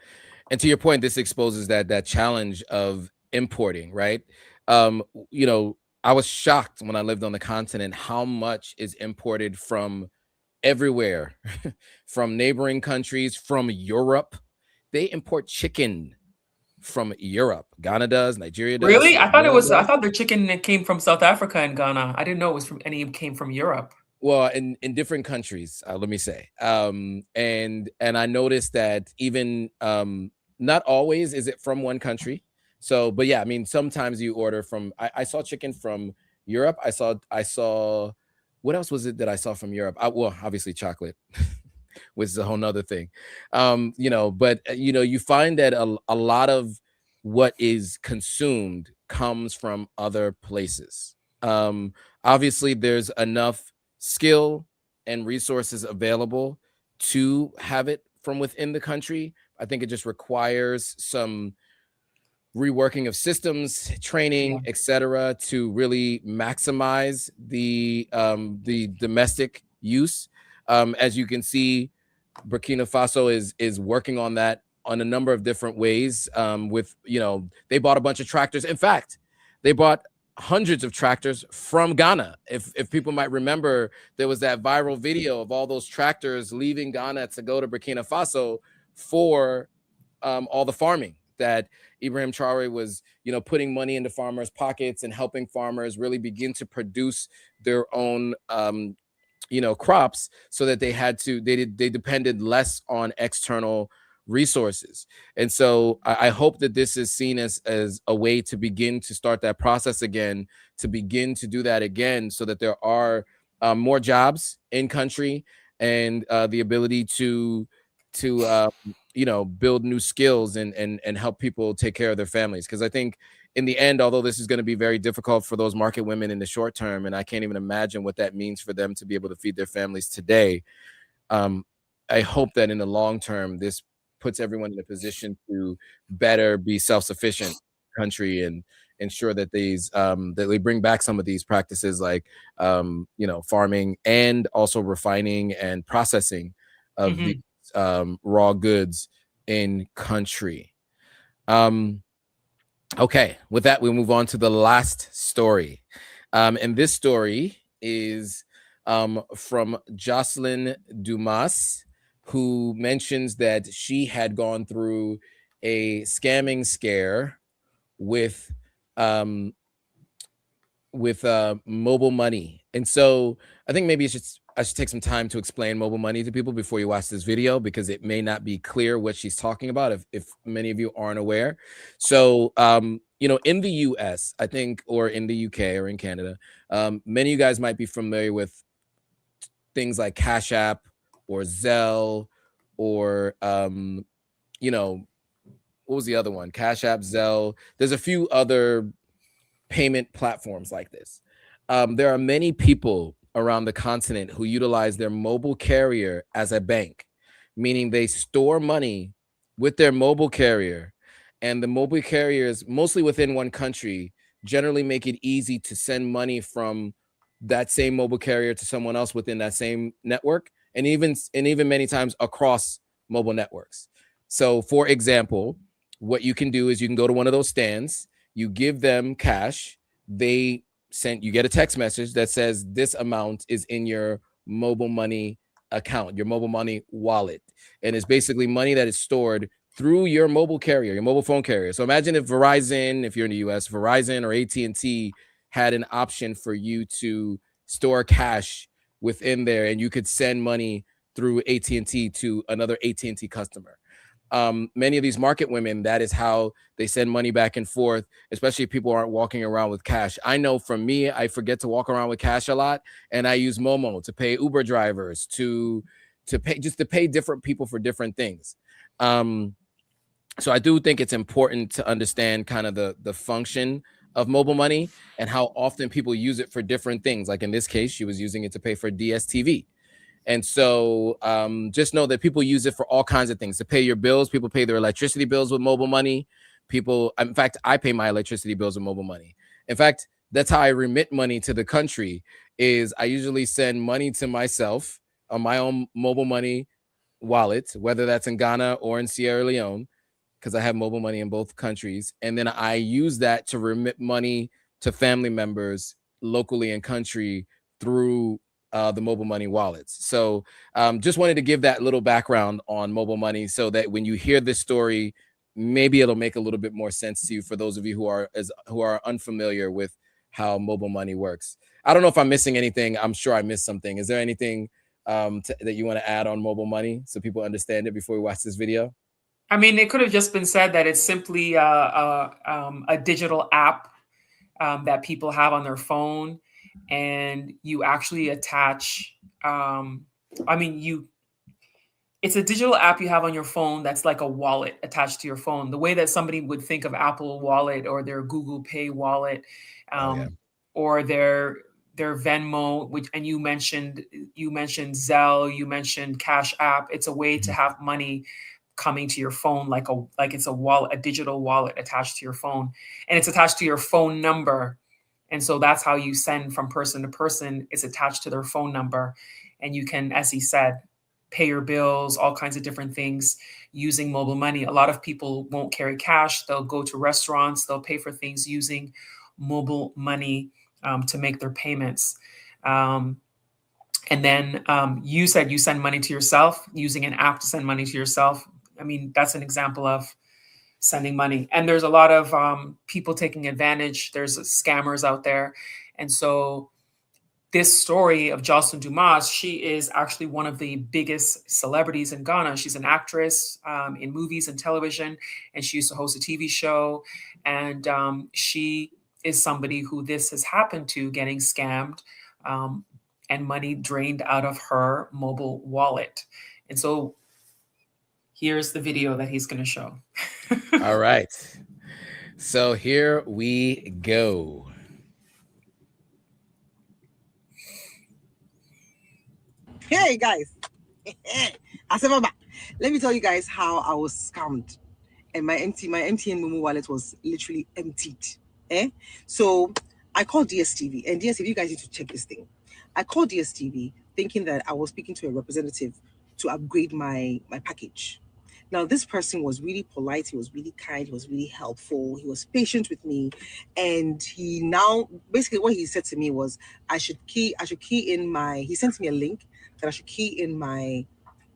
And to your point, this exposes that challenge of importing, right? You know, I was shocked when I lived on the continent how much is imported from everywhere, from neighboring countries, from Europe. They import chicken from Europe. Ghana does, Nigeria does. Really? I thought their chicken came from South Africa and Ghana. I didn't know it was came from Europe. Well, in different countries, let me say. And I noticed that even not always is it from one country. So, but yeah, I mean, sometimes you order from, I saw chicken from Europe. I saw, what else was it that I saw from Europe? Well, obviously chocolate, which is a whole nother thing. You know, but you know, you find that a lot of what is consumed comes from other places. Obviously there's enough skill and resources available to have it from within the country. I think it just requires some reworking of systems, training, etc., to really maximize the domestic use. As you can see, Burkina Faso is working on that on a number of different ways. With, you know, they bought a bunch of tractors. In fact, they bought hundreds of tractors from Ghana. If people might remember, there was that viral video of all those tractors leaving Ghana to go to Burkina Faso for all the farming that Ibrahim Traore was, you know, putting money into farmers' pockets and helping farmers really begin to produce their own, you know, crops, so that they depended less on external resources. And so I hope that this is seen as a way to begin to start that process again, to begin to do that again, so that there are more jobs in country and the ability to you know, build new skills and help people take care of their families. Because I think in the end, although this is going to be very difficult for those market women in the short term, and I can't even imagine what that means for them to be able to feed their families today, I hope that in the long term, this puts everyone in a position to better be self-sufficient country and ensure that these that they bring back some of these practices like farming and also refining and processing of these raw goods in country. Okay, with that, we'll move on to the last story. And this story is from Jocelyn Dumas, who mentions that she had gone through a scamming scare with mobile money. And so I think maybe I should take some time to explain mobile money to people before you watch this video, because it may not be clear what she's talking about if many of you aren't aware. So, in the US, I think, or in the UK or in Canada, many of you guys might be familiar with things like Cash App or Zelle or, what was the other one? Cash App, Zelle. There's a few other payment platforms like this. There are many people around the continent who utilize their mobile carrier as a bank, meaning they store money with their mobile carrier, and the mobile carriers, mostly within one country, generally make it easy to send money from that same mobile carrier to someone else within that same network, and even many times across mobile networks. So, for example, what you can do is you can go to one of those stands, you give them cash, you get a text message that says this amount is in your mobile money account, your mobile money wallet. And it's basically money that is stored through your mobile carrier, your mobile phone carrier. So imagine if Verizon, if you're in the US, Verizon or AT&T had an option for you to store cash within there, and you could send money through AT&T to another AT&T customer. Many of these market women, that is how they send money back and forth, especially if people aren't walking around with cash. I know from me, I forget to walk around with cash a lot, and I use MOMO to pay Uber drivers, to pay different people for different things. So I do think it's important to understand kind of the function of mobile money and how often people use it for different things. Like in this case, she was using it to pay for DSTV. And so just know that people use it for all kinds of things, to pay your bills. People pay their electricity bills with mobile money. In fact, I pay my electricity bills with mobile money. In fact, that's how I remit money to the country, is I usually send money to myself on my own mobile money wallet, whether that's in Ghana or in Sierra Leone, because I have mobile money in both countries. And then I use that to remit money to family members locally in country through the mobile money wallets. So just wanted to give that little background on mobile money, so that when you hear this story, maybe it'll make a little bit more sense to you for those of you who are unfamiliar with how mobile money works. I don't know if I'm missing anything. I'm sure I missed something. Is there anything that you want to add on mobile money so people understand it before we watch this video? I mean, it could have just been said that it's simply a digital app that people have on their phone, and you actually attach. It's a digital app you have on your phone that's like a wallet attached to your phone. The way that somebody would think of Apple Wallet or their Google Pay wallet, or their Venmo, and you mentioned Zelle, you mentioned Cash App. It's a way to have money coming to your phone like it's a wallet, a digital wallet attached to your phone, and it's attached to your phone number. And so that's how you send from person to person. It's attached to their phone number, and you can, as he said, pay your bills, all kinds of different things using mobile money. A lot of people won't carry cash. They'll go to restaurants, they'll pay for things using mobile money to make their payments. And then you said you send money to yourself using an app to send money to yourself. I mean, that's an example of sending money. And there's a lot of people taking advantage. There's scammers out there. And so this story of Jocelyn Dumas, she is actually one of the biggest celebrities in Ghana. She's an actress in movies and television, and she used to host a TV show. And she is somebody who this has happened to, getting scammed and money drained out of her mobile wallet. And so here's the video that he's going to show. All right. So here we go. Hey guys, Asemaba, Let me tell you guys how I was scammed, and my MTN Momo wallet was literally emptied. So I called DSTV, and DSTV, you guys need to check this thing. I called DSTV thinking that I was speaking to a representative to upgrade my package. Now, this person was really polite, he was really kind, he was really helpful, he was patient with me. And he now, basically what he said to me was I should key in he sent me a link that I should key in my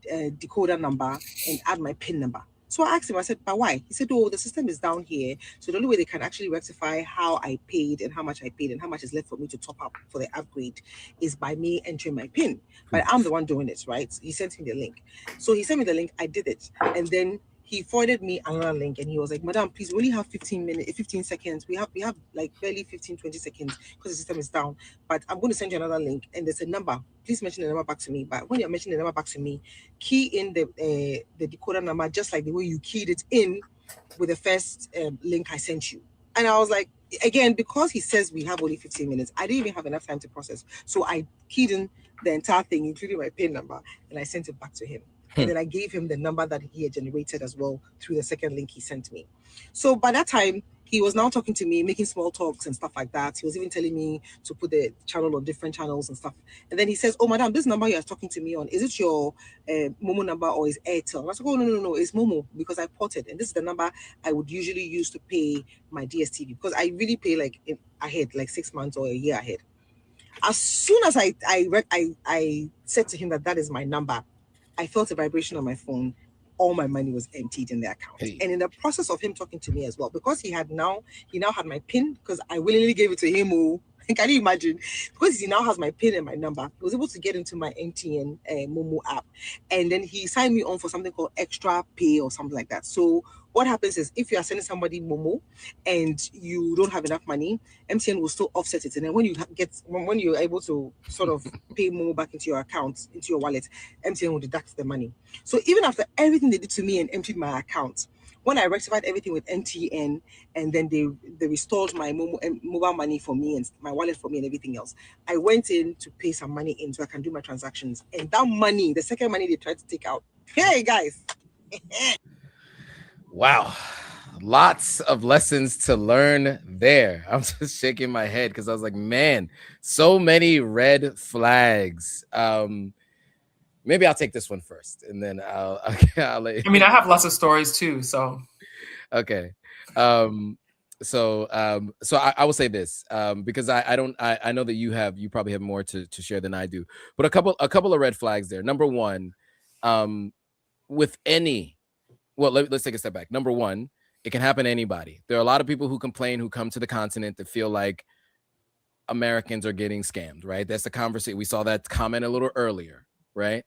decoder number and add my PIN number. So I asked him, I said, but why? He said, oh, the system is down here. So the only way they can actually rectify how I paid and how much I paid and how much is left for me to top up for the upgrade is by me entering my PIN. But I'm the one doing it, right? He sent me the link. So he sent me the link, I did it. And then he forwarded me another link and he was like, Madam, please, we only have 15 seconds. We have like barely 20 seconds because the system is down. But I'm going to send you another link and there's a number. Please mention the number back to me. But when you're mentioning the number back to me, key in the decoder number just like the way you keyed it in with the first link I sent you. And I was like, again, because he says we have only 15 minutes, I didn't even have enough time to process. So I keyed in the entire thing, including my PIN number, and I sent it back to him. And then I gave him the number that he had generated as well through the second link he sent me. So by that time, he was now talking to me, making small talks and stuff like that. He was even telling me to put the channel on different channels and stuff. And then he says, oh, madam, this number you're talking to me on, is it your Momo number or is Airtel? And I said, oh, no, it's Momo because I ported. And this is the number I would usually use to pay my DSTV because I really pay like ahead, like 6 months or a year ahead. As soon as I said to him that is my number, I felt a vibration on my phone. All my money was emptied in the account. Hey. And in the process of him talking to me as well, because he now had my PIN, because I willingly gave it to him. Can you imagine? Because he now has my PIN and my number, he was able to get into my MTN Momo app. And then he signed me on for something called Extra Pay or something like that. So what happens is if you are sending somebody Momo and you don't have enough money, MTN will still offset it. And then when you're able to sort of pay Momo back into your account, into your wallet, MTN will deduct the money. So even after everything they did to me and emptied my account, when I rectified everything with MTN and then they restored my mobile money for me and my wallet for me and everything else, I went in to pay some money in so I can do my transactions. And that money, the second money they tried to take out, hey guys. Wow. Lots of lessons to learn there. I'm just shaking my head because I was like, man, so many red flags. Maybe I'll take this one first and then I'll let you. I mean, I have lots of stories too, so. Okay. So I will say this, because I know that you probably have more to share than I do, but a couple of red flags there. Number one, with any, well, let's take a step back. Number one, it can happen to anybody. There are a lot of people who complain, who come to the continent that feel like Americans are getting scammed, right? That's the conversation. We saw that comment a little earlier, right?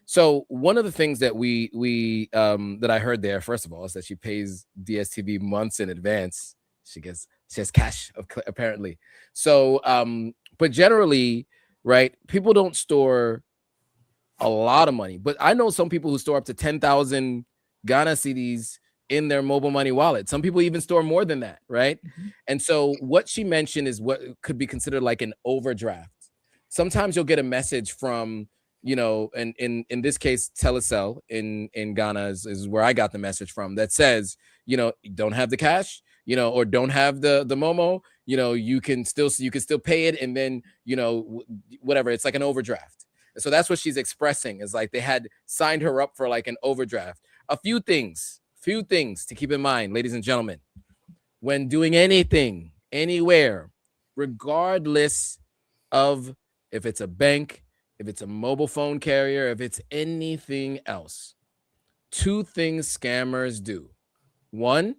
So one of the things that that I heard there, first of all, is that she pays DSTV months in advance. She has cash apparently. So, but generally, right, people don't store a lot of money, but I know some people who store up to 10,000 Ghana cedis in their mobile money wallet. Some people even store more than that, right? Mm-hmm. And so what she mentioned is what could be considered like an overdraft. Sometimes you'll get a message from, and in this case, Telecel in Ghana is where I got the message from, that says, don't have the cash, or don't have the MOMO, you can still pay it, and then whatever, it's like an overdraft. And so that's what she's expressing, is like they had signed her up for like an overdraft. A few things to keep in mind, ladies and gentlemen, when doing anything, anywhere, regardless of if it's a bank, if it's a mobile phone carrier, if it's anything else. Two things scammers do. One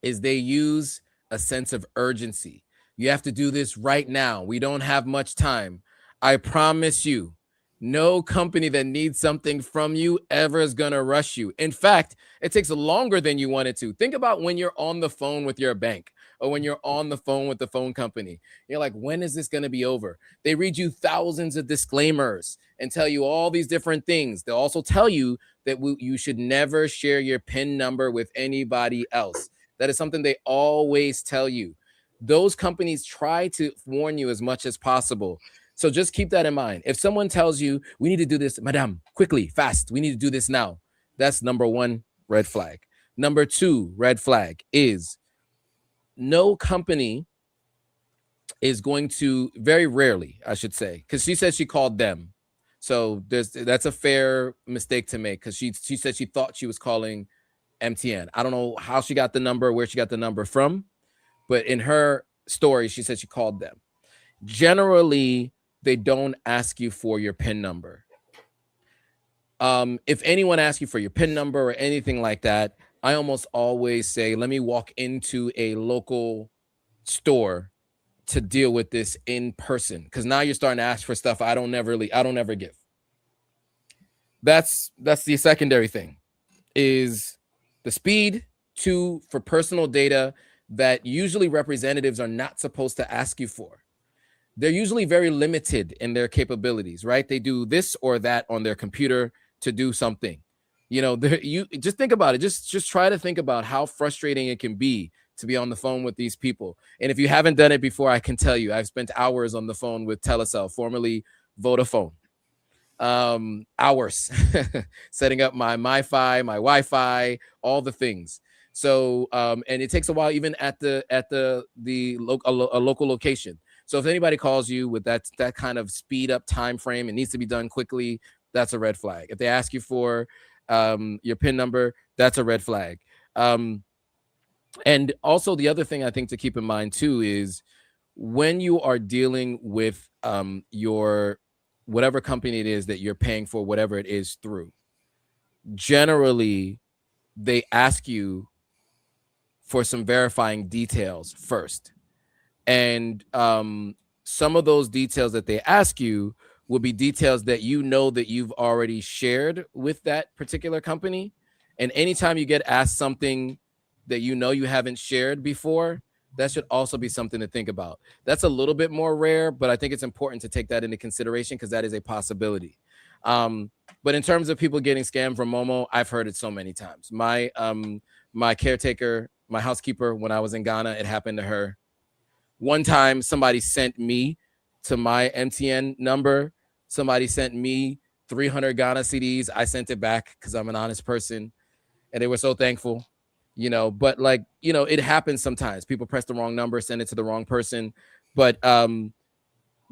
is they use a sense of urgency. You have to do this right now. We don't have much time. I promise you, no company that needs something from you ever is going to rush you. In fact, it takes longer than you want it to. Think about when you're on the phone with your bank or when you're on the phone with the phone company. You're like, when is this going to be over? They read you thousands of disclaimers and tell you all these different things. They'll also tell you that you should never share your PIN number with anybody else. That is something they always tell you. Those companies try to warn you as much as possible. So just keep that in mind. If someone tells you, we need to do this, madam, quickly, fast, we need to do this now, that's number one red flag. Number two red flag is no company is going to, very rarely, I should say, because she said she called them. So that's a fair mistake to make, because she said she thought she was calling MTN. I don't know how she got the number, where she got the number from, but in her story, she said she called them. Generally, they don't ask you for your PIN number. If anyone asks you for your PIN number or anything like that, I almost always say, let me walk into a local store to deal with this in person, because now you're starting to ask for stuff I don't ever give. That's the secondary thing, is the speed. Two, for personal data that usually representatives are not supposed to ask you for. They're usually very limited in their capabilities, right? They do this or that on their computer to do something. You know, you just think about it. Just try to think about how frustrating it can be to be on the phone with these people. And if you haven't done it before, I can tell you, I've spent hours on the phone with Telecel, formerly Vodafone. Hours setting up my MiFi, my Wi-Fi, all the things. So, and it takes a while, even at a local location. So if anybody calls you with that kind of speed up time frame, it needs to be done quickly, that's a red flag. If they ask you for your PIN number, that's a red flag. And also the other thing I think to keep in mind too is when you are dealing with your whatever company it is that you're paying for whatever it is through, generally they ask you for some verifying details first. And some of those details that they ask you will be details that you know that you've already shared with that particular company. And anytime you get asked something that you know you haven't shared before, that should also be something to think about. That's a little bit more rare, but I think it's important to take that into consideration because that is a possibility. But in terms of people getting scammed from MOMO, I've heard it so many times. My caretaker, my housekeeper, when I was in Ghana, it happened to her. One time, somebody sent me to my MTN number. Somebody sent me 300 Ghana CDs. I sent it back because I'm an honest person, and they were so thankful, you know. But like, you know, it happens sometimes. People press the wrong number, send it to the wrong person. But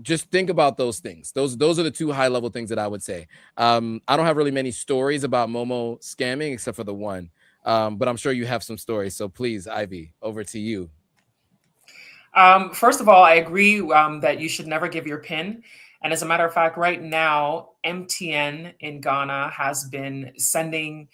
just think about those things. Those are the two high level things that I would say. I don't have really many stories about MOMO scamming except for the one, but I'm sure you have some stories. So please, Ivy, over to you. First of all, I agree that you should never give your PIN. And as a matter of fact, right now, MTN in Ghana has been sending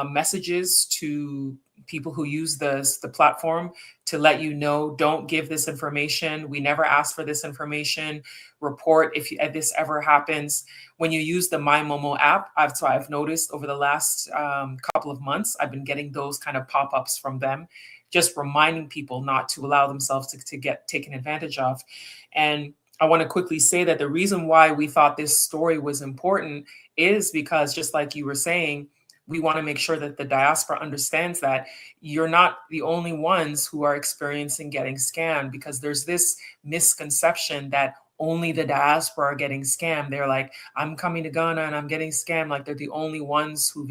messages to people who use the platform to let you know, don't give this information. We never asked for this information. Report if this ever happens. When you use the MyMomo app, I've noticed over the last couple of months, I've been getting those kind of pop-ups from them, just reminding people not to allow themselves to get taken advantage of. And I want to quickly say that the reason why we thought this story was important is because, just like you were saying, we want to make sure that the diaspora understands that you're not the only ones who are experiencing getting scammed, because there's this misconception that only the diaspora are getting scammed. They're like, I'm coming to Ghana and I'm getting scammed. Like they're the only ones who've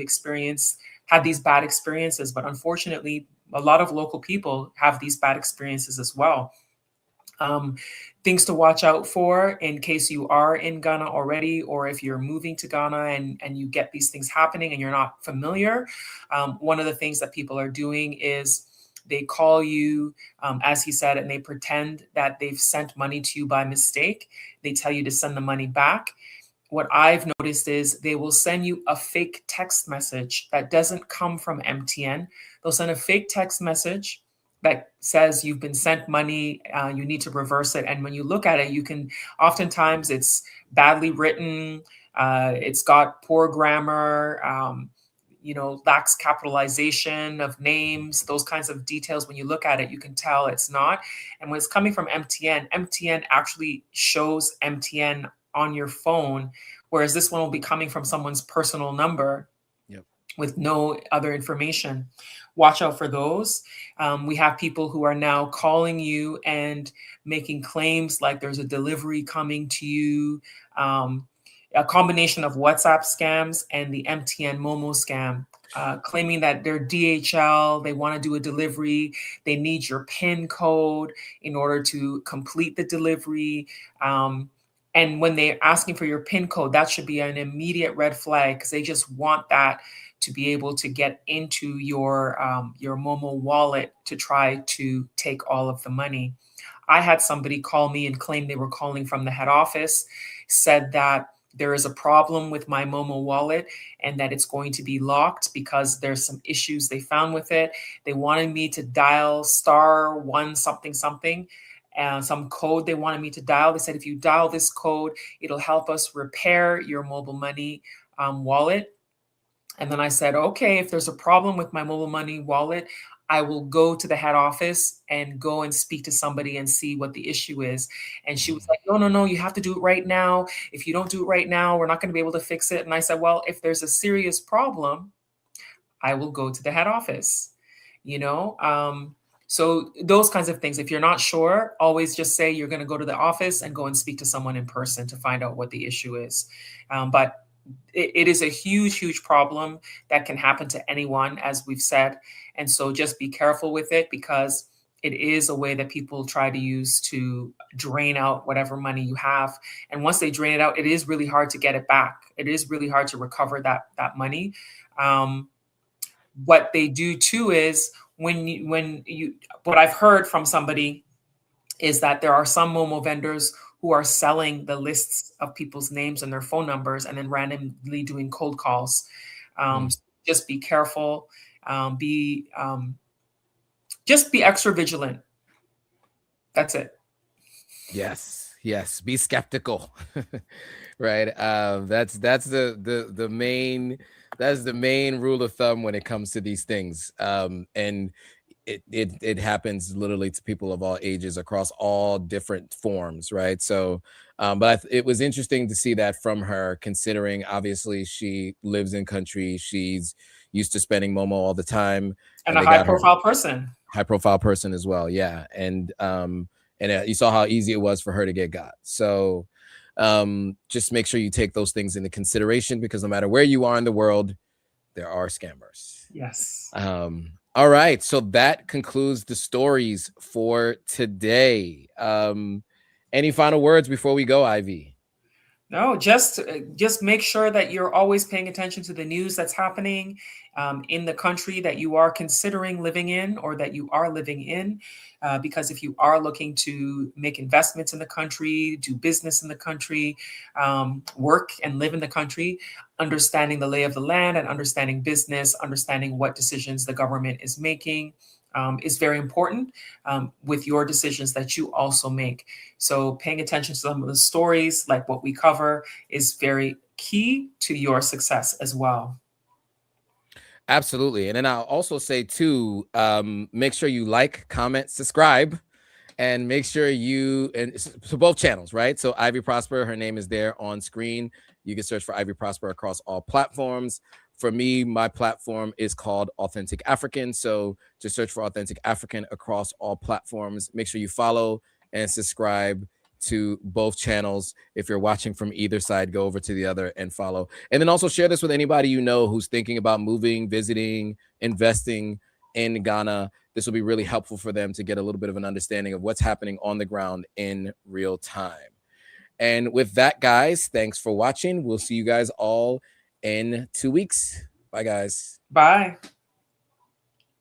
had these bad experiences. But unfortunately, a lot of local people have these bad experiences as well. Things to watch out for in case you are in Ghana already, or if you're moving to Ghana and you get these things happening and you're not familiar. One of the things that people are doing is they call you, as he said, and they pretend that they've sent money to you by mistake. They tell you to send the money back. What I've noticed is they will send you a fake text message that doesn't come from MTN. They'll send a fake text message that says you've been sent money, you need to reverse it. And when you look at it, oftentimes it's badly written, it's got poor grammar, lacks capitalization of names, those kinds of details. When you look at it, you can tell it's not. And when it's coming from MTN actually shows MTN on your phone, whereas this one will be coming from someone's personal number. Yep. with no other information. Watch out for those. We have people who are now calling you and making claims like there's a delivery coming to you, a combination of WhatsApp scams and the MTN MOMO scam, claiming that they're DHL, they want to do a delivery, they need your PIN code in order to complete the delivery. And when they're asking for your PIN code, that should be an immediate red flag, because they just want that to be able to get into your MOMO wallet to try to take all of the money. I had somebody call me and claim they were calling from the head office, said that there is a problem with my MOMO wallet and that it's going to be locked because there's some issues they found with it. They wanted me to dial *1 something something, and some code they wanted me to dial. They said, if you dial this code, it'll help us repair your mobile money wallet. And then I said, okay, if there's a problem with my mobile money wallet, I will go to the head office and go and speak to somebody and see what the issue is. And she was like, no, you have to do it right now. If you don't do it right now, we're not going to be able to fix it. And I said, well, if there's a serious problem, I will go to the head office, So those kinds of things, if you're not sure, always just say you're going to go to the office and go and speak to someone in person to find out what the issue is. But it is a huge, huge problem that can happen to anyone, as we've said. And so just be careful with it, because it is a way that people try to use to drain out whatever money you have. And once they drain it out, it is really hard to get it back. It is really hard to recover that money. What they do too is what I've heard from somebody is that there are some MOMO vendors who are selling the lists of people's names and their phone numbers and then randomly doing cold calls. So just be careful. Just be extra vigilant. That's it. Yes. Be skeptical, right? That's the main rule of thumb when it comes to these things. And it happens literally to people of all ages across all different forms, right? So, but it was interesting to see that from her, considering obviously she lives in country, she's used to spending MOMO all the time, and a high-profile person as well, yeah. And you saw how easy it was for her to get got. So, just make sure you take those things into consideration, because no matter where you are in the world, there are scammers. Yes. All right, so that concludes the stories for today. Any final words before we go, Ivy? No, just make sure that you're always paying attention to the news that's happening in the country that you are considering living in, or that you are living in, because if you are looking to make investments in the country, do business in the country, work and live in the country, understanding the lay of the land and understanding business, understanding what decisions the government is making is very important with your decisions that you also make. So paying attention to some of the stories, like what we cover, is very key to your success as well. Absolutely. And then I'll also say too, make sure you like, comment, subscribe, and make sure to both channels, right? So Ivy Prosper, her name is there on screen. You can search for Ivy Prosper across all platforms. For me, my platform is called Authentic African. So just search for Authentic African across all platforms. Make sure you follow and subscribe to both channels. If you're watching from either side, go over to the other and follow. And then also share this with anybody you know who's thinking about moving, visiting, investing in Ghana. This will be really helpful for them to get a little bit of an understanding of what's happening on the ground in real time. And with that, guys, thanks for watching. We'll see you guys all in 2 weeks. Bye, guys. Bye.